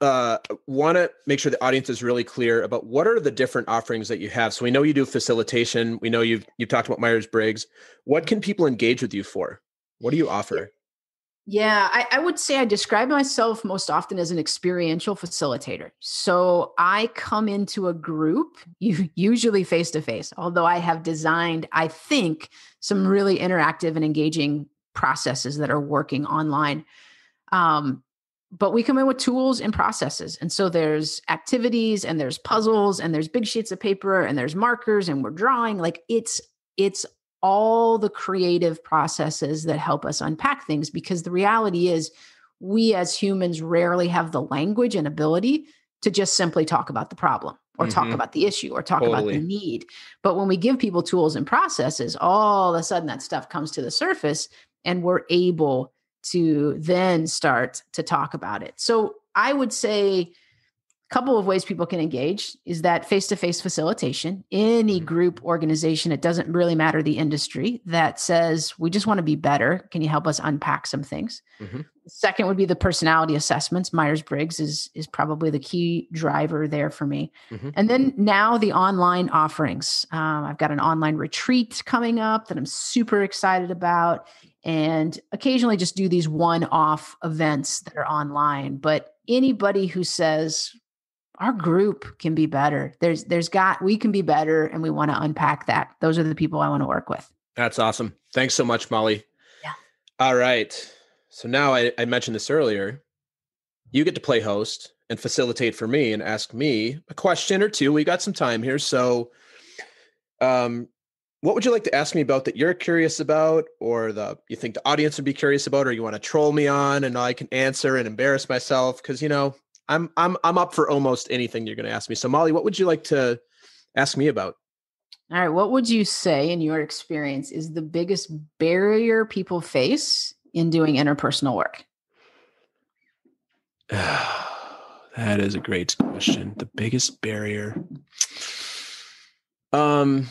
[SPEAKER 1] to make sure the audience is really clear about what are the different offerings that you have. So we know you do facilitation. We know you've talked about Myers-Briggs. What can people engage with you for? What do you offer?
[SPEAKER 2] Yeah, I would say I describe myself most often as an experiential facilitator. So I come into a group, usually face-to-face, although I have designed, I think, some really interactive and engaging processes that are working online. But we come in with tools and processes. And so there's activities and there's puzzles and there's big sheets of paper and there's markers and we're drawing. Like it's all the creative processes that help us unpack things, because the reality is we as humans rarely have the language and ability to just simply talk about the problem or talk about the issue or talk about the need. But when we give people tools and processes, all of a sudden that stuff comes to the surface and we're able to then start to talk about it. So I would say a couple of ways people can engage is that face-to-face facilitation, any group organization, it doesn't really matter the industry, that says, we just want to be better. Can you help us unpack some things? Second would be the personality assessments. Myers-Briggs is probably the key driver there for me. And then now the online offerings. I've got an online retreat coming up that I'm super excited about, and occasionally just do these one-off events that are online. But anybody who says, our group can be better, we can be better, and we want to unpack that, those are the people I want to work with.
[SPEAKER 1] That's awesome. Thanks so much, Molly.
[SPEAKER 2] Yeah.
[SPEAKER 1] All right. So now I mentioned this earlier. You get to play host and facilitate for me and ask me a question or two. We got some time here. So what would you like to ask me about that you're curious about, or you think the audience would be curious about, or you want to troll me on and I can answer and embarrass myself? Because, I'm up for almost anything you're going to ask me. So Molly, what would you like to ask me about?
[SPEAKER 2] All right. What would you say in your experience is the biggest barrier people face in doing interpersonal work?
[SPEAKER 1] That is a great question. The biggest barrier. The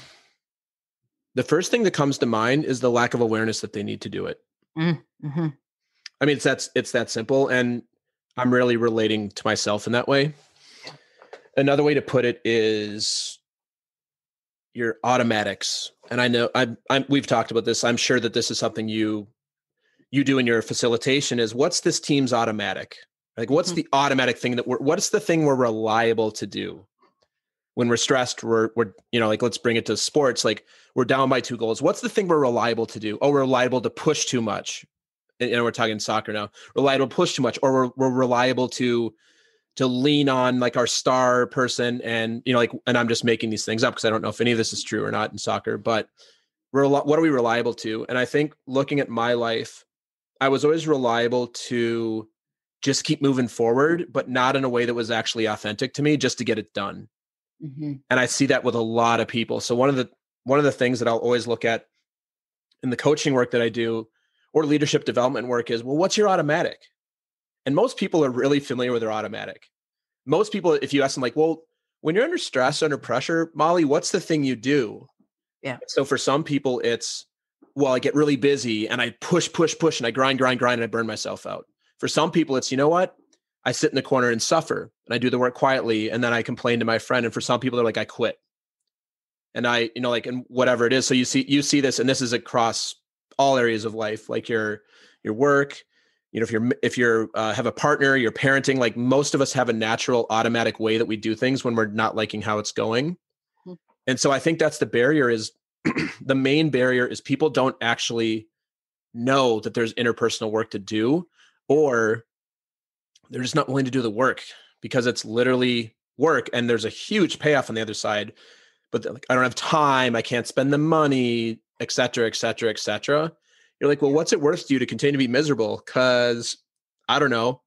[SPEAKER 1] first thing that comes to mind is the lack of awareness that they need to do it.
[SPEAKER 2] Mm-hmm.
[SPEAKER 1] I mean, it's that simple. And I'm really relating to myself in that way. Another way to put it is your automatics. And I know we've talked about this. I'm sure that this is something you do in your facilitation is, what's this team's automatic? Like, what's the automatic thing what's the thing we're reliable to do? When we're stressed, we're like, let's bring it to sports. Like, we're down by 2 goals. What's the thing we're reliable to do? Oh, we're reliable to push too much. And we're talking soccer now. Reliable to push too much, or we're reliable to lean on like our star person. And, like, and I'm just making these things up because I don't know if any of this is true or not in soccer, but what are we reliable to? And I think looking at my life, I was always reliable to just keep moving forward, but not in a way that was actually authentic to me, just to get it done.
[SPEAKER 2] Mm-hmm.
[SPEAKER 1] And I see that with a lot of people. So one of the things that I'll always look at in the coaching work that I do or leadership development work is, well, what's your automatic? And most people are really familiar with their automatic. Most people, if you ask them like, well, when you're under stress, under pressure, Molly, what's the thing you do?
[SPEAKER 2] Yeah.
[SPEAKER 1] So for some people, it's, well, I get really busy and I push, and I grind, and I burn myself out. For some people, it's, you know what? I sit in the corner and suffer and I do the work quietly. And then I complain to my friend. And for some people, they're like, I quit. And I, like, and whatever it is. So you see this, and this is across all areas of life, like your work, if you're have a partner, you're parenting, like most of us have a natural automatic way that we do things when we're not liking how it's going. Mm-hmm. And so I think that's the barrier is the main barrier is people don't actually know that there's interpersonal work to do, or they're just not willing to do the work because it's literally work and there's a huge payoff on the other side. But like, I don't have time, I can't spend the money, et cetera, et cetera, et cetera. You're like, well, what's it worth to you to continue to be miserable? Because I don't know,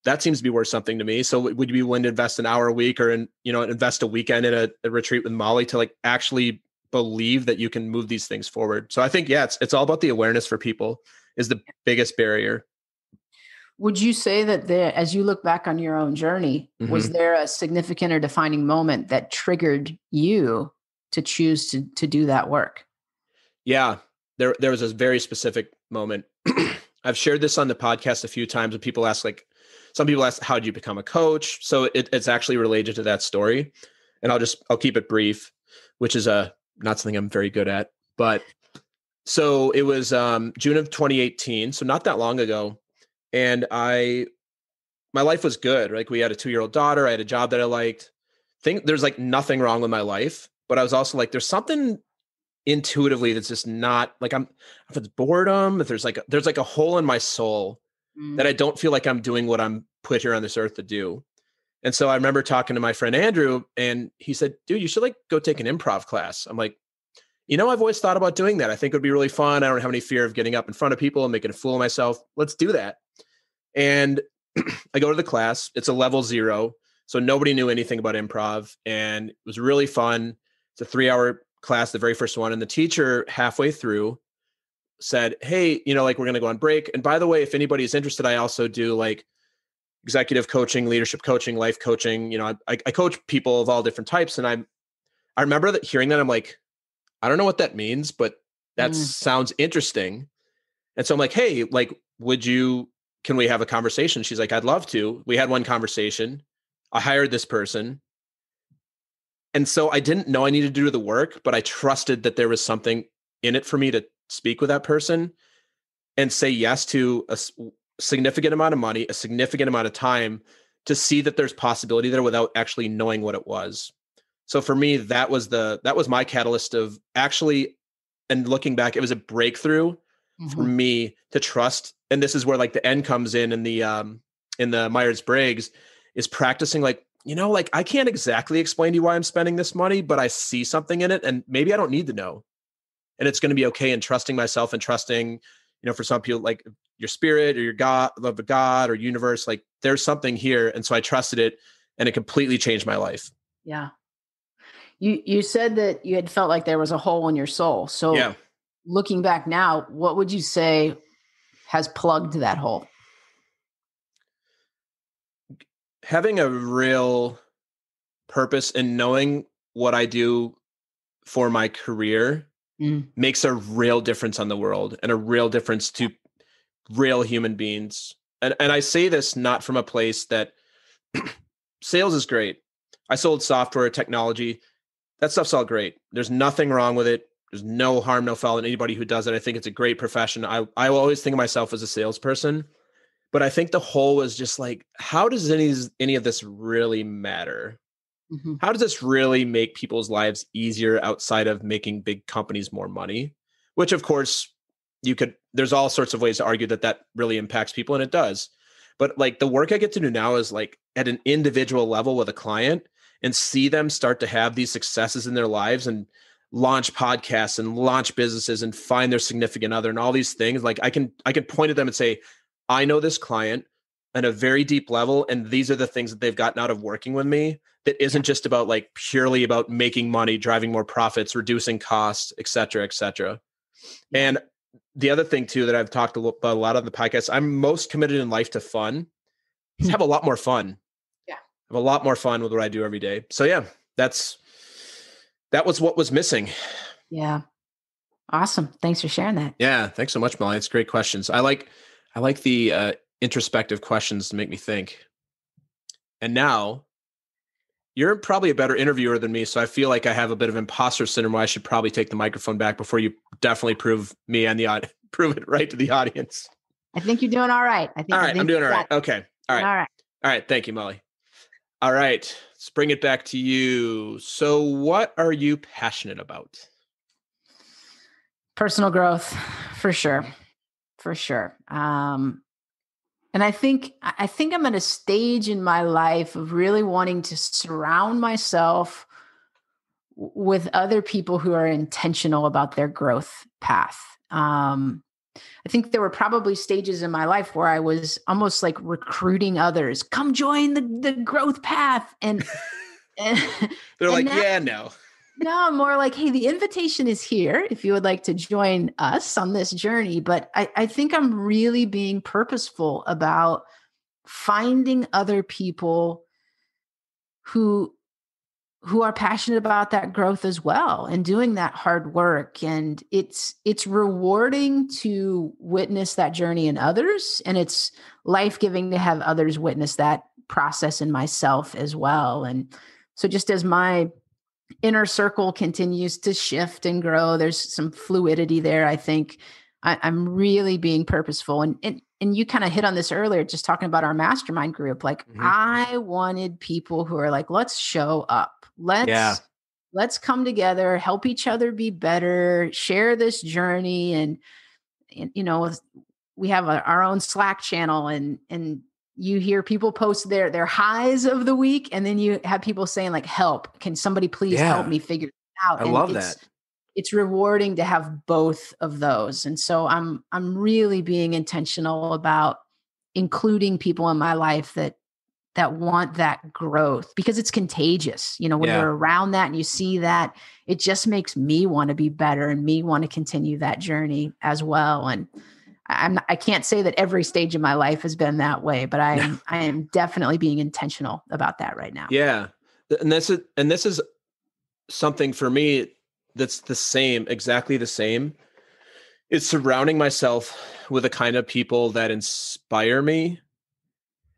[SPEAKER 1] that seems to be worth something to me. So would you be willing to invest an hour a week or invest a weekend in a retreat with Molly to like actually believe that you can move these things forward? So I think, yeah, it's all about the awareness for people is the biggest barrier.
[SPEAKER 2] Would you say that as you look back on your own journey, mm-hmm. was there a significant or defining moment that triggered you to choose to do that work?
[SPEAKER 1] Yeah, there was a very specific moment. I've shared this on the podcast a few times when people ask, like, some people ask, how did you become a coach? So it's actually related to that story. And I'll keep it brief, which is not something I'm very good at. But so it was June of 2018. So not that long ago. And my life was good. Like we had a 2-year-old daughter. I had a job that I liked. There's like nothing wrong with my life, but I was also like, there's something intuitively that's just not like if it's boredom, if there's like a hole in my soul that I don't feel like I'm doing what I'm put here on this earth to do. And so I remember talking to my friend Andrew, and he said, dude, you should like go take an improv class. I'm like, I've always thought about doing that. I think it would be really fun. I don't have any fear of getting up in front of people and making a fool of myself. Let's do that. And I go to the class. It's a level 0. So nobody knew anything about improv. And it was really fun. It's a 3-hour class, the very first one. And the teacher halfway through said, hey, like we're going to go on break. And by the way, if anybody's interested, I also do like executive coaching, leadership coaching, life coaching. I coach people of all different types. And I remember hearing that. I'm like, I don't know what that means, but that sounds interesting. And so I'm like, hey, like, can we have a conversation? She's like, I'd love to. We had one conversation. I hired this person. And so I didn't know I needed to do the work, but I trusted that there was something in it for me to speak with that person and say yes to a significant amount of money, a significant amount of time to see that there's possibility there without actually knowing what it was. So for me, that was my catalyst of actually, and looking back, it was a breakthrough for me to trust. And this is where like the N comes in the Myers-Briggs is practicing like, like I can't exactly explain to you why I'm spending this money, but I see something in it and maybe I don't need to know. And it's going to be okay. And trusting myself and trusting, for some people, like your spirit or your God, love of God or universe, like there's something here. And so I trusted it and it completely changed my life.
[SPEAKER 2] Yeah. You said that you had felt like there was a hole in your soul. So yeah. Looking back now, what would you say has plugged that hole?
[SPEAKER 1] Having a real purpose and knowing what I do for my career makes a real difference on the world and a real difference to real human beings. And I say this not from a place that sales is great. I sold software, technology. That stuff's all great. There's nothing wrong with it. There's no harm, no foul in anybody who does it. I think it's a great profession. I will always think of myself as a salesperson, but I think the whole was just like, how does any of this really matter? Mm-hmm. How does this really make people's lives easier outside of making big companies more money? Which of course there's all sorts of ways to argue that really impacts people, and it does. But like the work I get to do now is like at an individual level with a client and see them start to have these successes in their lives and launch podcasts and launch businesses and find their significant other and all these things. Like I can point at them and say, I know this client on a very deep level, and these are the things that they've gotten out of working with me that isn't just about like purely about making money, driving more profits, reducing costs, et cetera, et cetera. Yeah. And the other thing too, that I've talked about a lot on the podcast, I'm most committed in life to fun. Have a lot more fun. Yeah. Have a lot more fun with what I do every day. So yeah, that was what was missing.
[SPEAKER 2] Yeah. Awesome. Thanks for sharing that.
[SPEAKER 1] Yeah. Thanks so much, Molly. It's great questions. I like the introspective questions to make me think. And now you're probably a better interviewer than me. So I feel like I have a bit of imposter syndrome where I should probably take the microphone back before you definitely prove me and prove it right to the audience.
[SPEAKER 2] I think you're doing all right.
[SPEAKER 1] I'm doing all right. Okay. All right. All right. Thank you, Molly. All right. Let's bring it back to you. So what are you passionate about?
[SPEAKER 2] Personal growth, for sure. For sure. And I think I'm at a stage in my life of really wanting to surround myself with other people who are intentional about their growth path. I think there were probably stages in my life where I was almost like recruiting others, come join the growth path. And
[SPEAKER 1] they're like, yeah, no.
[SPEAKER 2] No, I'm more like, hey, the invitation is here if you would like to join us on this journey. But I think I'm really being purposeful about finding other people who are passionate about that growth as well and doing that hard work. And it's rewarding to witness that journey in others. And it's life-giving to have others witness that process in myself as well. And so just as my inner circle continues to shift and grow, there's some fluidity there. I think I'm really being purposeful. And you kind of hit on this earlier, just talking about our mastermind group. Like I wanted people who are like, let's show up. Let's come together, help each other be better, share this journey. And you know, we have our own Slack channel and you hear people post their highs of the week. And then you have people saying like, help, can somebody please help me figure it out?
[SPEAKER 1] I love that.
[SPEAKER 2] It's rewarding to have both of those. And so I'm really being intentional about including people in my life that want that growth, because it's contagious. You know, when you're around that and you see that, it just makes me want to be better and me want to continue that journey as well. And I can't say that every stage of my life has been that way, but I am definitely being intentional about that right now.
[SPEAKER 1] Yeah. And this is something for me that's exactly the same. It's surrounding myself with the kind of people that inspire me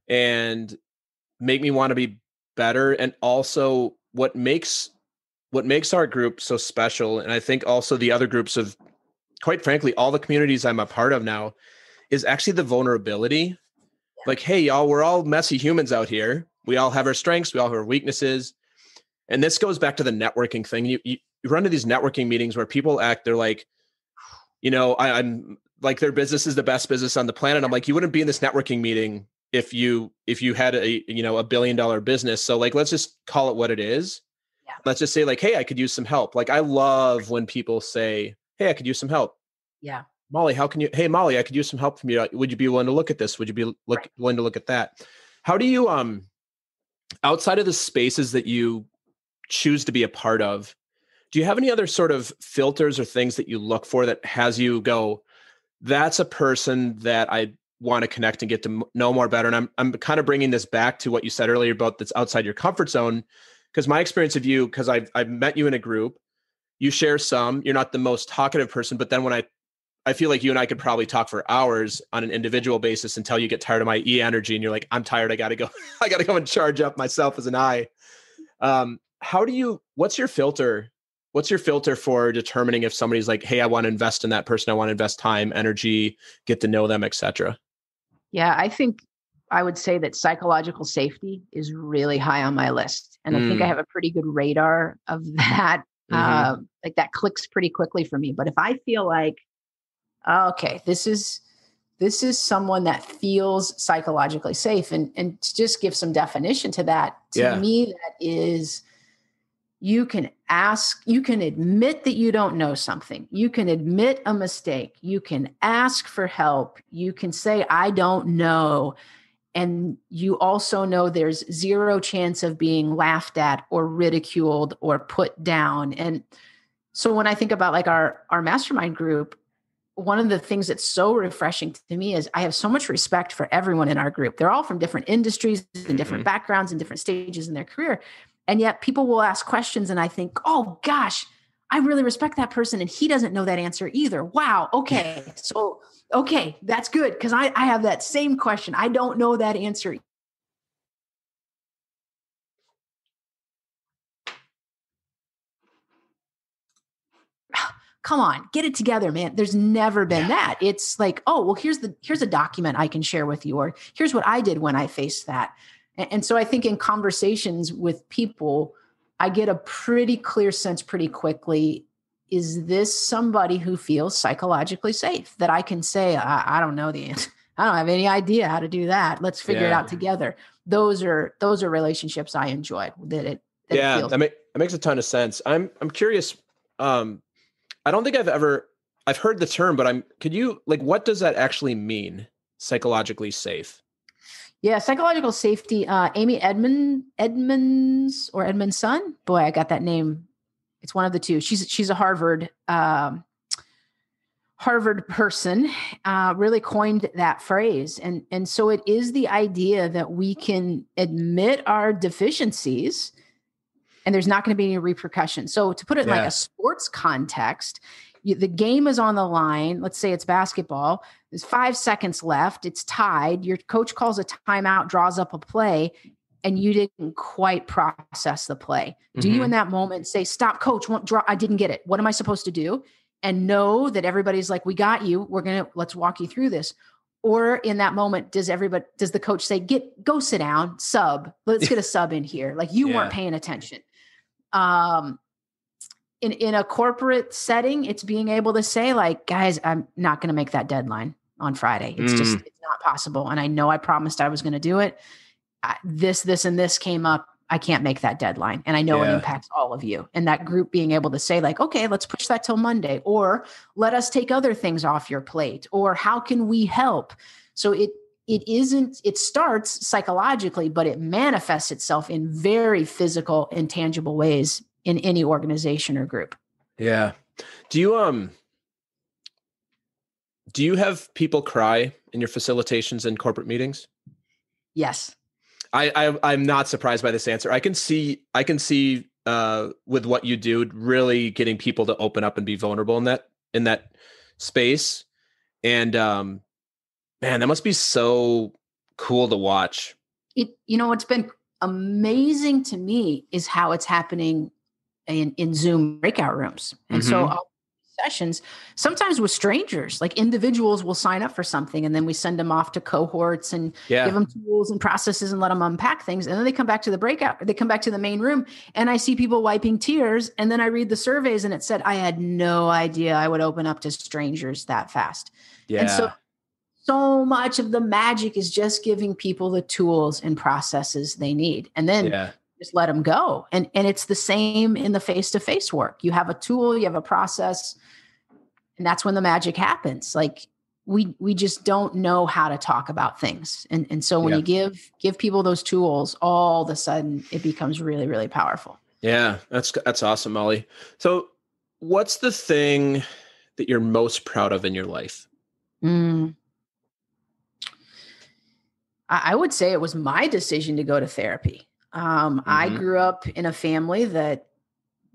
[SPEAKER 1] and make me want to be better. And also what makes our group so special. And I think also the other groups of, quite frankly, all the communities I'm a part of now, is actually the vulnerability. Like, hey, y'all, we're all messy humans out here. We all have our strengths. We all have our weaknesses. And this goes back to the networking thing. You run to these networking meetings where people they're like, you know, I'm like, their business is the best business on the planet. I'm like, you wouldn't be in this networking meeting if you had a $1 billion business. So like, let's just call it what it is. Yeah. Let's just say like, hey, I could use some help. Like, I love when people say, hey, I could use some help.
[SPEAKER 2] Yeah.
[SPEAKER 1] Molly, hey, Molly, I could use some help from you. Would you be willing to look at this? Would you be willing to look at that? How do you, outside of the spaces that you choose to be a part of, do you have any other sort of filters or things that you look for that has you go, that's a person that I want to connect and get to know more better? And I'm kind of bringing this back to what you said earlier about that's outside your comfort zone. Because my experience of you, because I've met you in a group, you share some, you're not the most talkative person, but then when I feel like you and I could probably talk for hours on an individual basis until you get tired of my energy and you're like, I'm tired. I got to go and charge up myself as an I. What's your filter? What's your filter for determining if somebody's like, hey, I want to invest in that person. I want to invest time, energy, get to know them, et cetera.
[SPEAKER 2] Yeah, I think I would say that psychological safety is really high on my list. And I think I have a pretty good radar of that. Like that clicks pretty quickly for me. But if I feel like, okay, this is this is someone that feels psychologically safe. And to just give some definition to that, to me, that is, you can ask, you can admit that you don't know something. You can admit a mistake. You can ask for help. You can say, I don't know. And you also know there's zero chance of being laughed at or ridiculed or put down. And so when I think about like our mastermind group, one of the things that's so refreshing to me is I have so much respect for everyone in our group. They're all from different industries and different backgrounds and different stages in their career. And yet people will ask questions and I think, oh gosh, I really respect that person. And he doesn't know that answer either. Wow. Okay. So, okay, that's good. Cause I have that same question. I don't know that answer. Come on, get it together, man. There's never been that. It's like, oh, well, here's a document I can share with you, or here's what I did when I faced that. And so I think in conversations with people, I get a pretty clear sense pretty quickly. Is this somebody who feels psychologically safe that I can say, I don't know the answer. I don't have any idea how to do that. Let's figure it out together. Those are relationships I enjoy. That
[SPEAKER 1] makes a ton of sense. I'm curious. I don't think I've heard the term, but could you, like, what does that actually mean? Psychologically safe?
[SPEAKER 2] Yeah. Psychological safety. Amy Edmonds or Edmondson. Boy, I got that name. It's one of the two. She's a Harvard person, really coined that phrase. And so it is the idea that we can admit our deficiencies and there's not going to be any repercussions. So to put it in like a sports context, the game is on the line. Let's say it's basketball. There's 5 seconds left. It's tied. Your coach calls a timeout, draws up a play, and you didn't quite process the play. Do you in that moment say, stop, coach, won't draw? I didn't get it. What am I supposed to do? And know that everybody's like, we got you. Let's walk you through this. Or in that moment, does the coach say, go sit down, sub, let's get a sub in here. Like you weren't paying attention. In a corporate setting, it's being able to say like, guys, I'm not going to make that deadline on Friday. It's not possible. And I know I promised I was going to do it. This, and this came up. I can't make that deadline. And I know it impacts all of you. And that group being able to say like, okay, let's push that till Monday, or let us take other things off your plate, or how can we help? So it starts psychologically, but it manifests itself in very physical and tangible ways in any organization or group. Yeah.
[SPEAKER 1] Do you have people cry in your facilitations and corporate meetings?
[SPEAKER 2] Yes.
[SPEAKER 1] I'm not surprised by this answer. I can see with what you do, really getting people to open up and be vulnerable in that space. And man, that must be so cool to watch.
[SPEAKER 2] What's been amazing to me is how it's happening in Zoom breakout rooms. And so sessions, sometimes with strangers, like individuals will sign up for something and then we send them off to cohorts and give them tools and processes and let them unpack things. And then they come back to the breakout, they come back to the main room and I see people wiping tears. And then I read the surveys and it said, I had no idea I would open up to strangers that fast. Yeah. And so much of the magic is just giving people the tools and processes they need. And then just let them go. And it's the same in the face-to-face work. You have a tool, you have a process, and that's when the magic happens. Like we just don't know how to talk about things. And so when you give people those tools, all of a sudden it becomes really, really powerful.
[SPEAKER 1] Yeah, that's awesome, Molly. So what's the thing that you're most proud of in your life?
[SPEAKER 2] I would say it was my decision to go to therapy. I grew up in a family that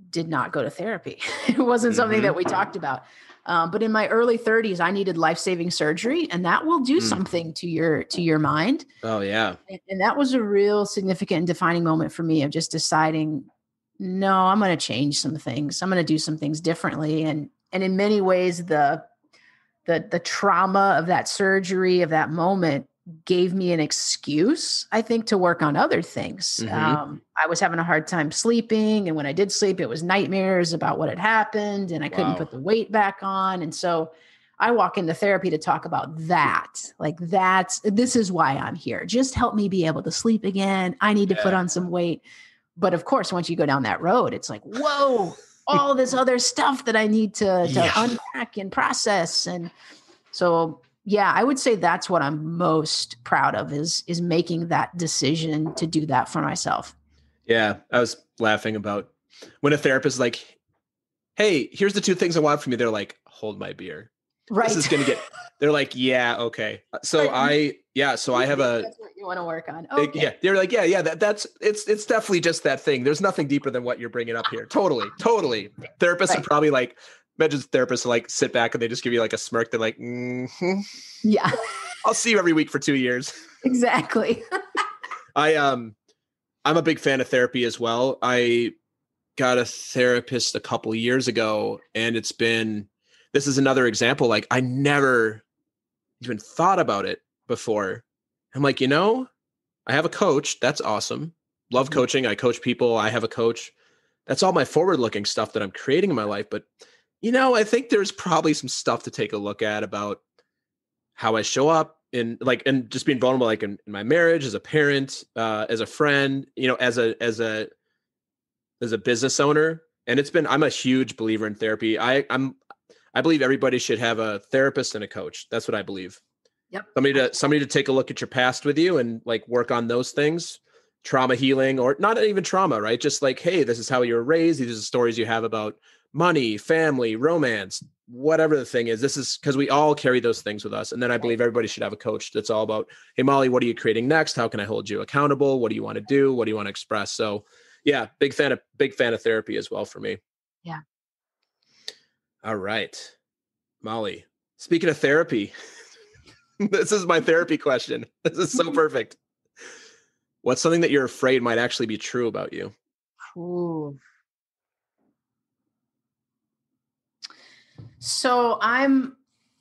[SPEAKER 2] did not go to therapy. It wasn't something that we talked about. But in my early 30s, I needed life-saving surgery, and that will do something to your mind.
[SPEAKER 1] Oh yeah.
[SPEAKER 2] And that was a real significant and defining moment for me of just deciding, no, I'm going to change some things. I'm going to do some things differently. And in many ways, the trauma of that surgery, of that moment, gave me an excuse, I think, to work on other things. I was having a hard time sleeping. And when I did sleep, it was nightmares about what had happened and I couldn't put the weight back on. And so I walk into therapy to talk about that. Like this is why I'm here. Just help me be able to sleep again. I need to put on some weight. But of course, once you go down that road, it's like, whoa, all this other stuff that I need to unpack and process. And so, yeah, I would say that's what I'm most proud of is making that decision to do that for myself.
[SPEAKER 1] Yeah. I was laughing about when a therapist is like, hey, here's the 2 things I want from you. They're like, hold my beer.
[SPEAKER 2] Right.
[SPEAKER 1] This is going to get, they're like, yeah, okay. So I have
[SPEAKER 2] that's what you want to work on. Okay.
[SPEAKER 1] Yeah. They're like, it's definitely just that thing. There's nothing deeper than what you're bringing up here. Totally. Therapists are probably like, imagine therapists like sit back and they just give you like a smirk. They're like,
[SPEAKER 2] yeah,
[SPEAKER 1] I'll see you every week for 2 years.
[SPEAKER 2] Exactly.
[SPEAKER 1] I'm a big fan of therapy as well. I got a therapist a couple years ago, and this is another example. Like I never even thought about it before. I'm like, I have a coach. That's awesome. Love coaching. I coach people. I have a coach. That's all my forward-looking stuff that I'm creating in my life. But, I think there's probably some stuff to take a look at about how I show up and just being vulnerable, like in my marriage, as a parent, as a friend, as a business owner. And I'm a huge believer in therapy. I believe everybody should have a therapist and a coach. That's what I believe.
[SPEAKER 2] Yep.
[SPEAKER 1] Somebody to take a look at your past with you and like work on those things, trauma healing, or not even trauma, right? Just like, hey, this is how you were raised. These are the stories you have about money, family, romance, whatever the thing is. This is because we all carry those things with us. And then I believe everybody should have a coach that's all about, hey, Molly, what are you creating next? How can I hold you accountable? What do you want to do? What do you want to express? So yeah, big fan of therapy as well for me.
[SPEAKER 2] Yeah.
[SPEAKER 1] All right, Molly, speaking of therapy, this is my therapy question. This is so perfect. What's something that you're afraid might actually be true about you?
[SPEAKER 2] Ooh. So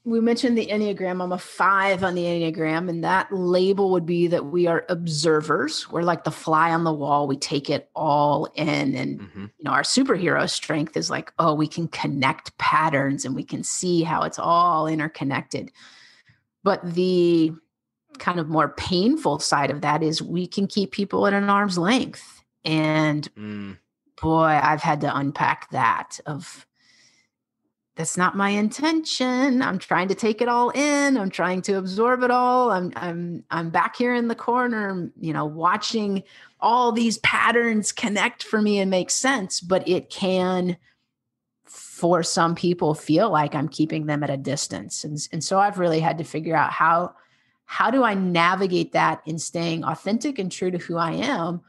[SPEAKER 2] we mentioned the Enneagram. I'm a 5 on the Enneagram, and that label would be that we are observers. We're like the fly on the wall. We take it all in. And, our superhero strength is like, oh, we can connect patterns and we can see how it's all interconnected. But the kind of more painful side of that is we can keep people at an arm's length. And boy, I've had to unpack that that's not my intention. I'm trying to take it all in. I'm trying to absorb it all. I'm back here in the corner, watching all these patterns connect for me and make sense, but it can, for some people, feel like I'm keeping them at a distance. And so I've really had to figure out how do I navigate that in staying authentic and true to who I am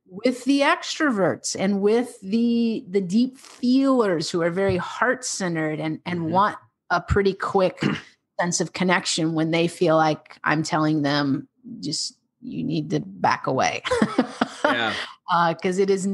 [SPEAKER 2] with the extroverts and with the deep feelers who are very heart-centered and want a pretty quick sense of connection when they feel like I'm telling them, just, you need to back away.
[SPEAKER 1] Yeah.
[SPEAKER 2] 'Cause it's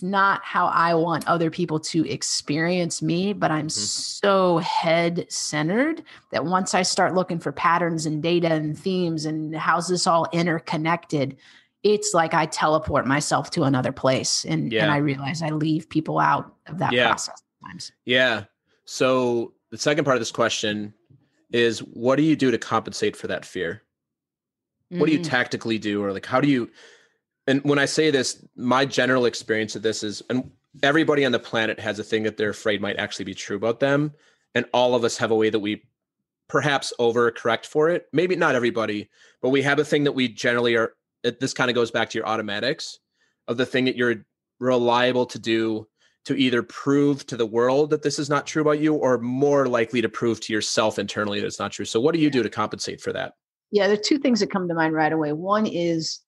[SPEAKER 2] not how I want other people to experience me, but I'm so head-centered that once I start looking for patterns and data and themes and how's this all interconnected, it's like I teleport myself to another place. And I realize I leave people out of that process sometimes. Yeah.
[SPEAKER 1] So the second part of this question is, what do you do to compensate for that fear? What do you tactically do? Or like, how do you... And when I say this, my general experience of this is, and everybody on the planet has a thing that they're afraid might actually be true about them. And all of us have a way that we perhaps overcorrect for it. Maybe not everybody, but we have a thing that we generally are. This kind of goes back to your automatics of the thing that you're reliable to do to either prove to the world that this is not true about you, or more likely to prove to yourself internally that it's not true. So what do you do to compensate for that?
[SPEAKER 2] Yeah, there are 2 things that come to mind right away. One is,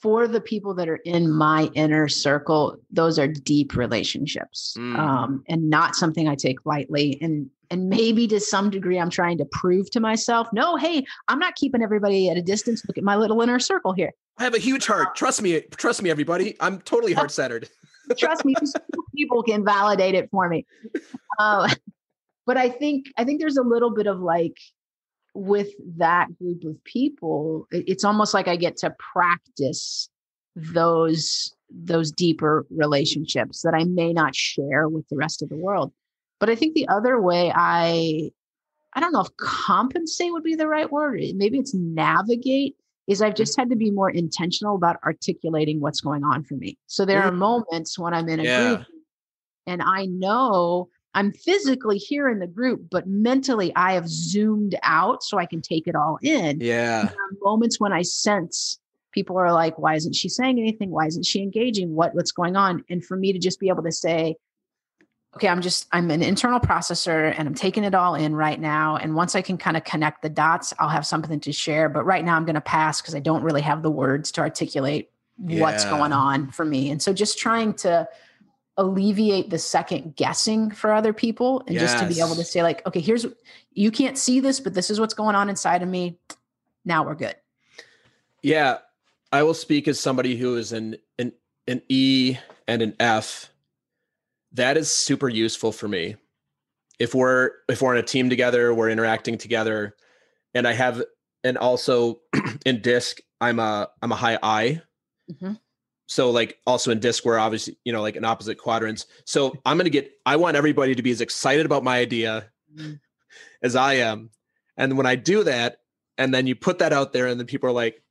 [SPEAKER 2] for the people that are in my inner circle, those are deep relationships, and not something I take lightly. And maybe to some degree, I'm trying to prove to myself, no, hey, I'm not keeping everybody at a distance. Look at my little inner circle here.
[SPEAKER 1] I have a huge heart. Trust me, everybody. I'm totally heart-centered.
[SPEAKER 2] Trust me, people can validate it for me. But I think there's a little bit of like, with that group of people, it's almost like I get to practice those deeper relationships that I may not share with the rest of the world. But I think the other way I don't know if compensate would be the right word. Maybe it's navigate, is I've just had to be more intentional about articulating what's going on for me. So there are moments when I'm in a group and I know I'm physically here in the group, but mentally I have zoomed out so I can take it all in.
[SPEAKER 1] Yeah.
[SPEAKER 2] And there are moments when I sense people are like, why isn't she saying anything? Why isn't she engaging? What's going on? And for me to just be able to say, okay, I'm an internal processor and I'm taking it all in right now. And once I can kind of connect the dots, I'll have something to share. But right now I'm going to pass because I don't really have the words to articulate what's going on for me. And so just trying to alleviate the second guessing for other people and just to be able to say like, okay, you can't see this, but this is what's going on inside of me. Now we're good.
[SPEAKER 1] Yeah. I will speak as somebody who is an E and an F. That is super useful for me. If we're in a team together, we're interacting together, and also in DISC, I'm a high I. Mm-hmm. So like also in DISC, we're obviously, like in opposite quadrants. So I want everybody to be as excited about my idea as I am. And when I do that, and then you put that out there and then people are like,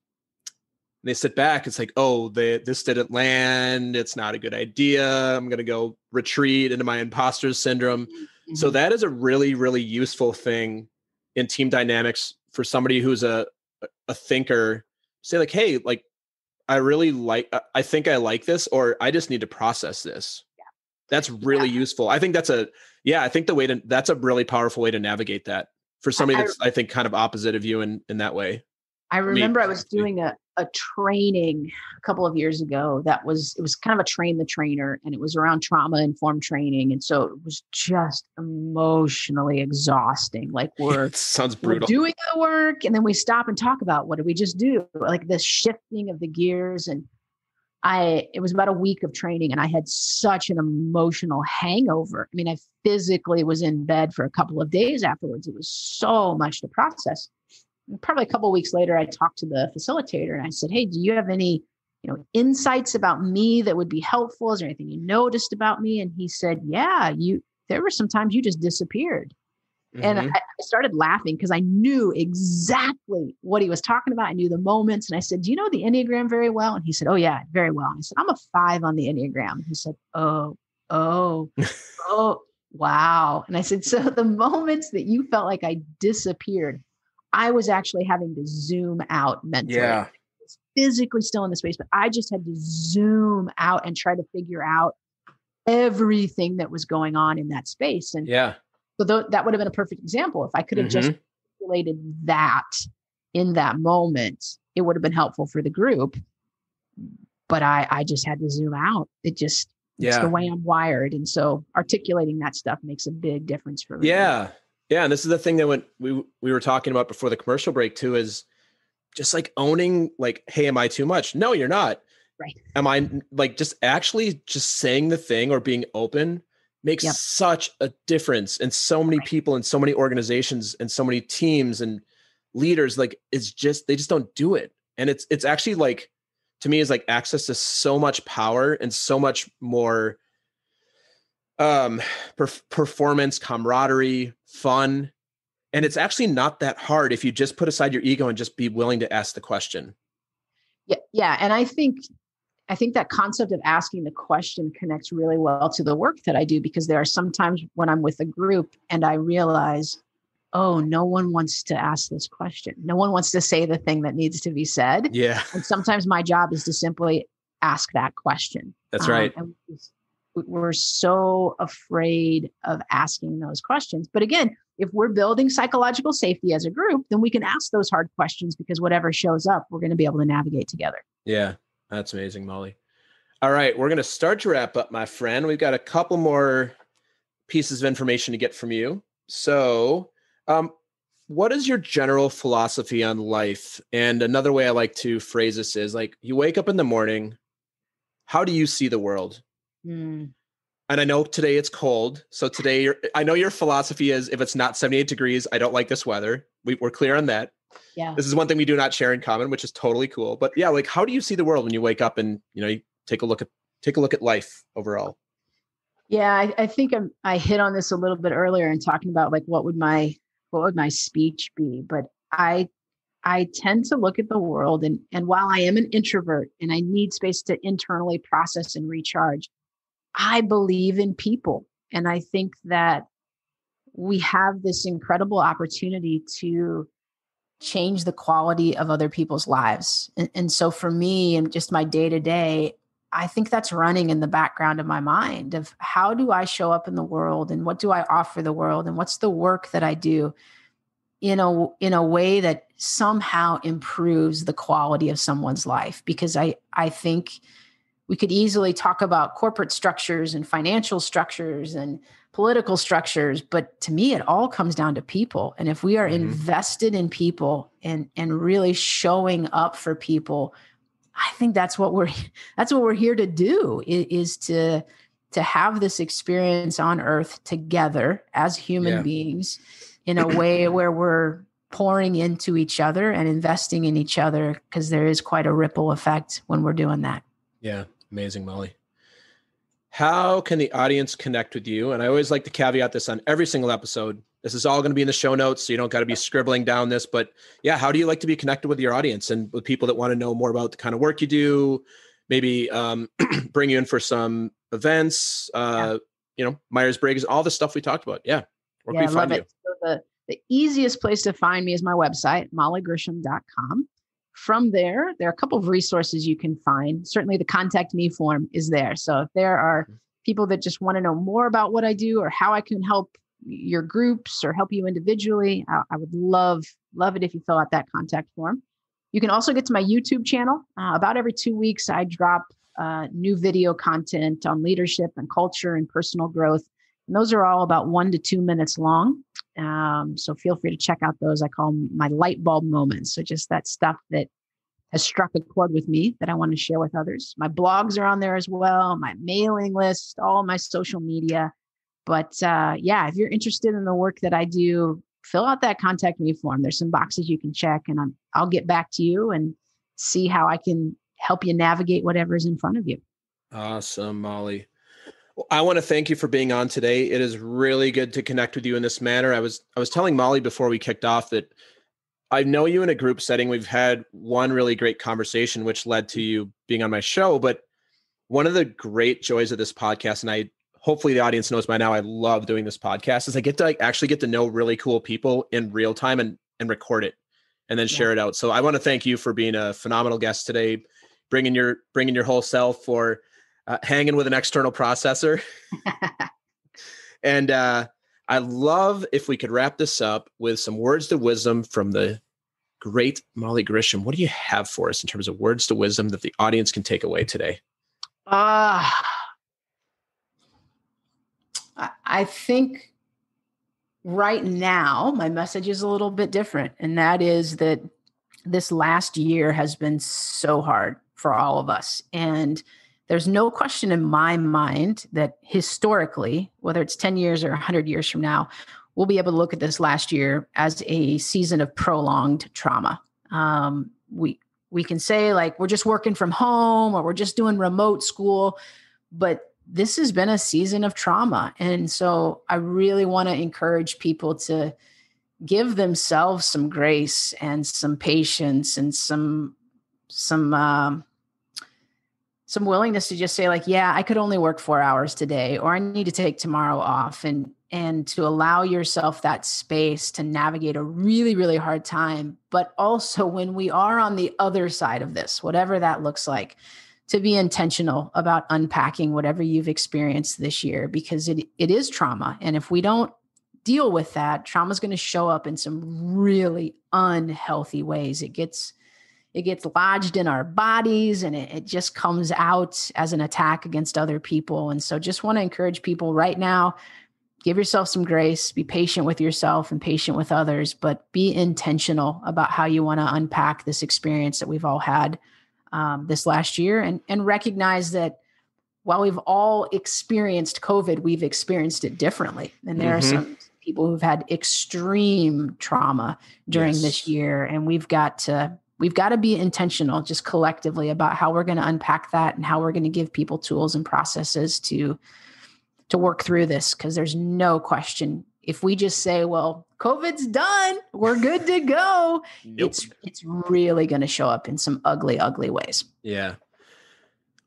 [SPEAKER 1] they sit back, it's like, oh, this didn't land. It's not a good idea. I'm going to go retreat into my imposter syndrome. Mm-hmm. So that is a really, really useful thing in team dynamics for somebody who's a thinker. Say like, hey, like, I think I like this, or I just need to process this. Yeah. That's really useful. I think that's a really powerful way to navigate that for somebody that's, I think, kind of opposite of you in that way.
[SPEAKER 2] I remember I was doing a training a couple of years ago it was kind of a train the trainer, and it was around trauma informed training. And so it was just emotionally exhausting. Like
[SPEAKER 1] sounds brutal.
[SPEAKER 2] We're doing the work and then we stop and talk about what did we just do? Like the shifting of the gears. And it was about a week of training and I had such an emotional hangover. I mean, I physically was in bed for a couple of days afterwards. It was so much to process. Probably a couple of weeks later, I talked to the facilitator and I said, hey, do you have any, insights about me that would be helpful? Is there anything you noticed about me? And he said, yeah, there were some times you just disappeared. Mm-hmm. And I started laughing because I knew exactly what he was talking about. I knew the moments. And I said, do you know the Enneagram very well? And he said, oh yeah, very well. And I said, I'm a 5 on the Enneagram. And he said, oh, wow. And I said, so the moments that you felt like I disappeared, I was actually having to zoom out mentally. Yeah. I was physically still in the space, but I just had to zoom out and try to figure out everything that was going on in that space. And so that would have been a perfect example. If I could have just articulated that in that moment, it would have been helpful for the group. But I just had to zoom out. It's the way I'm wired. And so articulating that stuff makes a big difference for me.
[SPEAKER 1] Yeah. Yeah. And this is the thing that when we were talking about before the commercial break too, is just like owning like, hey, am I too much? No, you're not.
[SPEAKER 2] Right.
[SPEAKER 1] Am I like just saying the thing or being open makes such a difference in so many people and so many organizations and so many teams and leaders. Like they just don't do it. And it's actually like, to me, is like access to so much power and so much more performance, camaraderie, fun. And it's actually not that hard if you just put aside your ego and just be willing to ask the question.
[SPEAKER 2] Yeah. Yeah. And I think that concept of asking the question connects really well to the work that I do, because there are some times when I'm with a group and I realize, oh, no one wants to ask this question. No one wants to say the thing that needs to be said.
[SPEAKER 1] Yeah.
[SPEAKER 2] And sometimes my job is to simply ask that question.
[SPEAKER 1] That's right.
[SPEAKER 2] And we're so afraid of asking those questions. But again, if we're building psychological safety as a group, then we can ask those hard questions, because whatever shows up, we're going to be able to navigate together.
[SPEAKER 1] Yeah, that's amazing, Molly. All right, we're going to start to wrap up, my friend. We've got a couple more pieces of information to get from you. So what is your general philosophy on life? And another way I like to phrase this is like, you wake up in the morning, how do you see the world? And I know today it's cold. So today, I know your philosophy is if it's not 78 degrees, I don't like this weather. We're clear on that.
[SPEAKER 2] Yeah.
[SPEAKER 1] This is one thing we do not share in common, which is totally cool. But yeah, like how do you see the world when you wake up and, you take a look at life overall?
[SPEAKER 2] Yeah, I think I hit on this a little bit earlier in talking about like what would my speech be, but I tend to look at the world, and while I am an introvert and I need space to internally process and recharge, I believe in people. And I think that we have this incredible opportunity to change the quality of other people's lives. And so for me and just my day to day, I think that's running in the background of my mind of how do I show up in the world and what do I offer the world and what's the work that I do in a way that somehow improves the quality of someone's life. Because I think we could easily talk about corporate structures and financial structures and political structures, but to me, it all comes down to people. And if we are invested in people and really showing up for people, I think that's what we're here to do is to have this experience on earth together as human beings in a way where we're pouring into each other and investing in each other, because there is quite a ripple effect when we're doing that.
[SPEAKER 1] Yeah. Amazing, Molly. How can the audience connect with you? And I always like to caveat this on every single episode. This is all going to be in the show notes, so you don't got to be scribbling down this. But yeah, how do you like to be connected with your audience and with people that want to know more about the kind of work you do? Maybe bring you in for some events, Myers-Briggs, all the stuff we talked about. Yeah. Where can we find you?
[SPEAKER 2] So the easiest place to find me is my website, mollygrisham.com. From there are a couple of resources you can find. Certainly the contact me form is there. So if there are people that just want to know more about what I do or how I can help your groups or help you individually, I would love it if you fill out that contact form. You can also get to my YouTube channel. About every 2 weeks, I drop new video content on leadership and culture and personal growth. And those are all about 1 to 2 minutes long. So feel free to check out those. I call them my light bulb moments. So just that stuff that has struck a chord with me that I want to share with others. My blogs are on there as well, my mailing list, all my social media. But if you're interested in the work that I do, fill out that contact me form. There's some boxes you can check, and I'll get back to you and see how I can help you navigate whatever's in front of you.
[SPEAKER 1] Awesome, Molly. Well, I want to thank you for being on today. It is really good to connect with you in this manner. I was telling Molly before we kicked off that I know you in a group setting. We've had one really great conversation, which led to you being on my show. But one of the great joys of this podcast, and hopefully the audience knows by now, I love doing this podcast, is I get to actually get to know really cool people in real time and record it and then share it out. So I want to thank you for being a phenomenal guest today, bringing your whole self for hanging with an external processor. And I love if we could wrap this up with some words to wisdom from the great Molly Grisham. What do you have for us in terms of words to wisdom that the audience can take away today?
[SPEAKER 2] I think right now my message is a little bit different. And that is that this last year has been so hard for all of us. And there's no question in my mind that historically, whether it's 10 years or 100 years from now, we'll be able to look at this last year as a season of prolonged trauma. We can say like, we're just working from home or we're just doing remote school, but this has been a season of trauma. And so I really want to encourage people to give themselves some grace and some patience and some willingness to just say like, yeah, I could only work 4 hours today, or I need to take tomorrow off, and to allow yourself that space to navigate a really, really hard time. But also when we are on the other side of this, whatever that looks like, to be intentional about unpacking whatever you've experienced this year, because it is trauma. And if we don't deal with that, trauma is going to show up in some really unhealthy ways. It gets lodged in our bodies, and it just comes out as an attack against other people. And so just want to encourage people right now, give yourself some grace, be patient with yourself and patient with others, but be intentional about how you want to unpack this experience that we've all had this last year, and recognize that while we've all experienced COVID, we've experienced it differently. And there are some people who've had extreme trauma during this year, and we've got to be intentional just collectively about how we're going to unpack that and how we're going to give people tools and processes to to work through this, because there's no question. If we just say, well, COVID's done, we're good to go,
[SPEAKER 1] Nope.
[SPEAKER 2] it's really going to show up in some ugly, ugly ways.
[SPEAKER 1] Yeah.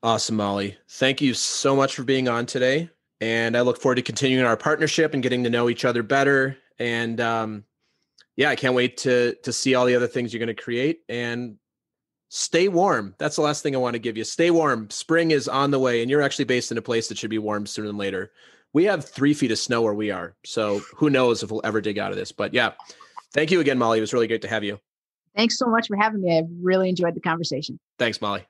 [SPEAKER 1] Awesome, Molly. Thank you so much for being on today. And I look forward to continuing our partnership and getting to know each other better. And I can't wait to see all the other things you're going to create. And stay warm. That's the last thing I want to give you. Stay warm. Spring is on the way, and you're actually based in a place that should be warm sooner than later. We have 3 feet of snow where we are. So who knows if we'll ever dig out of this. But yeah, thank you again, Molly. It was really great to have you.
[SPEAKER 2] Thanks so much for having me. I really enjoyed the conversation.
[SPEAKER 1] Thanks, Molly.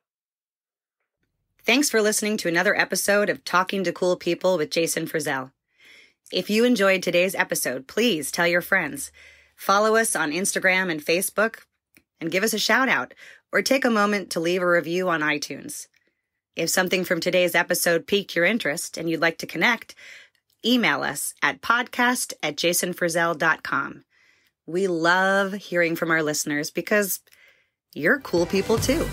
[SPEAKER 3] Thanks for listening to another episode of Talking to Cool People with Jason Frizzell. If you enjoyed today's episode, please tell your friends. Follow us on Instagram and Facebook and give us a shout out, or take a moment to leave a review on iTunes. If something from today's episode piqued your interest and you'd like to connect, email us at podcast@jasonfrizzell.com. We love hearing from our listeners because you're cool people too.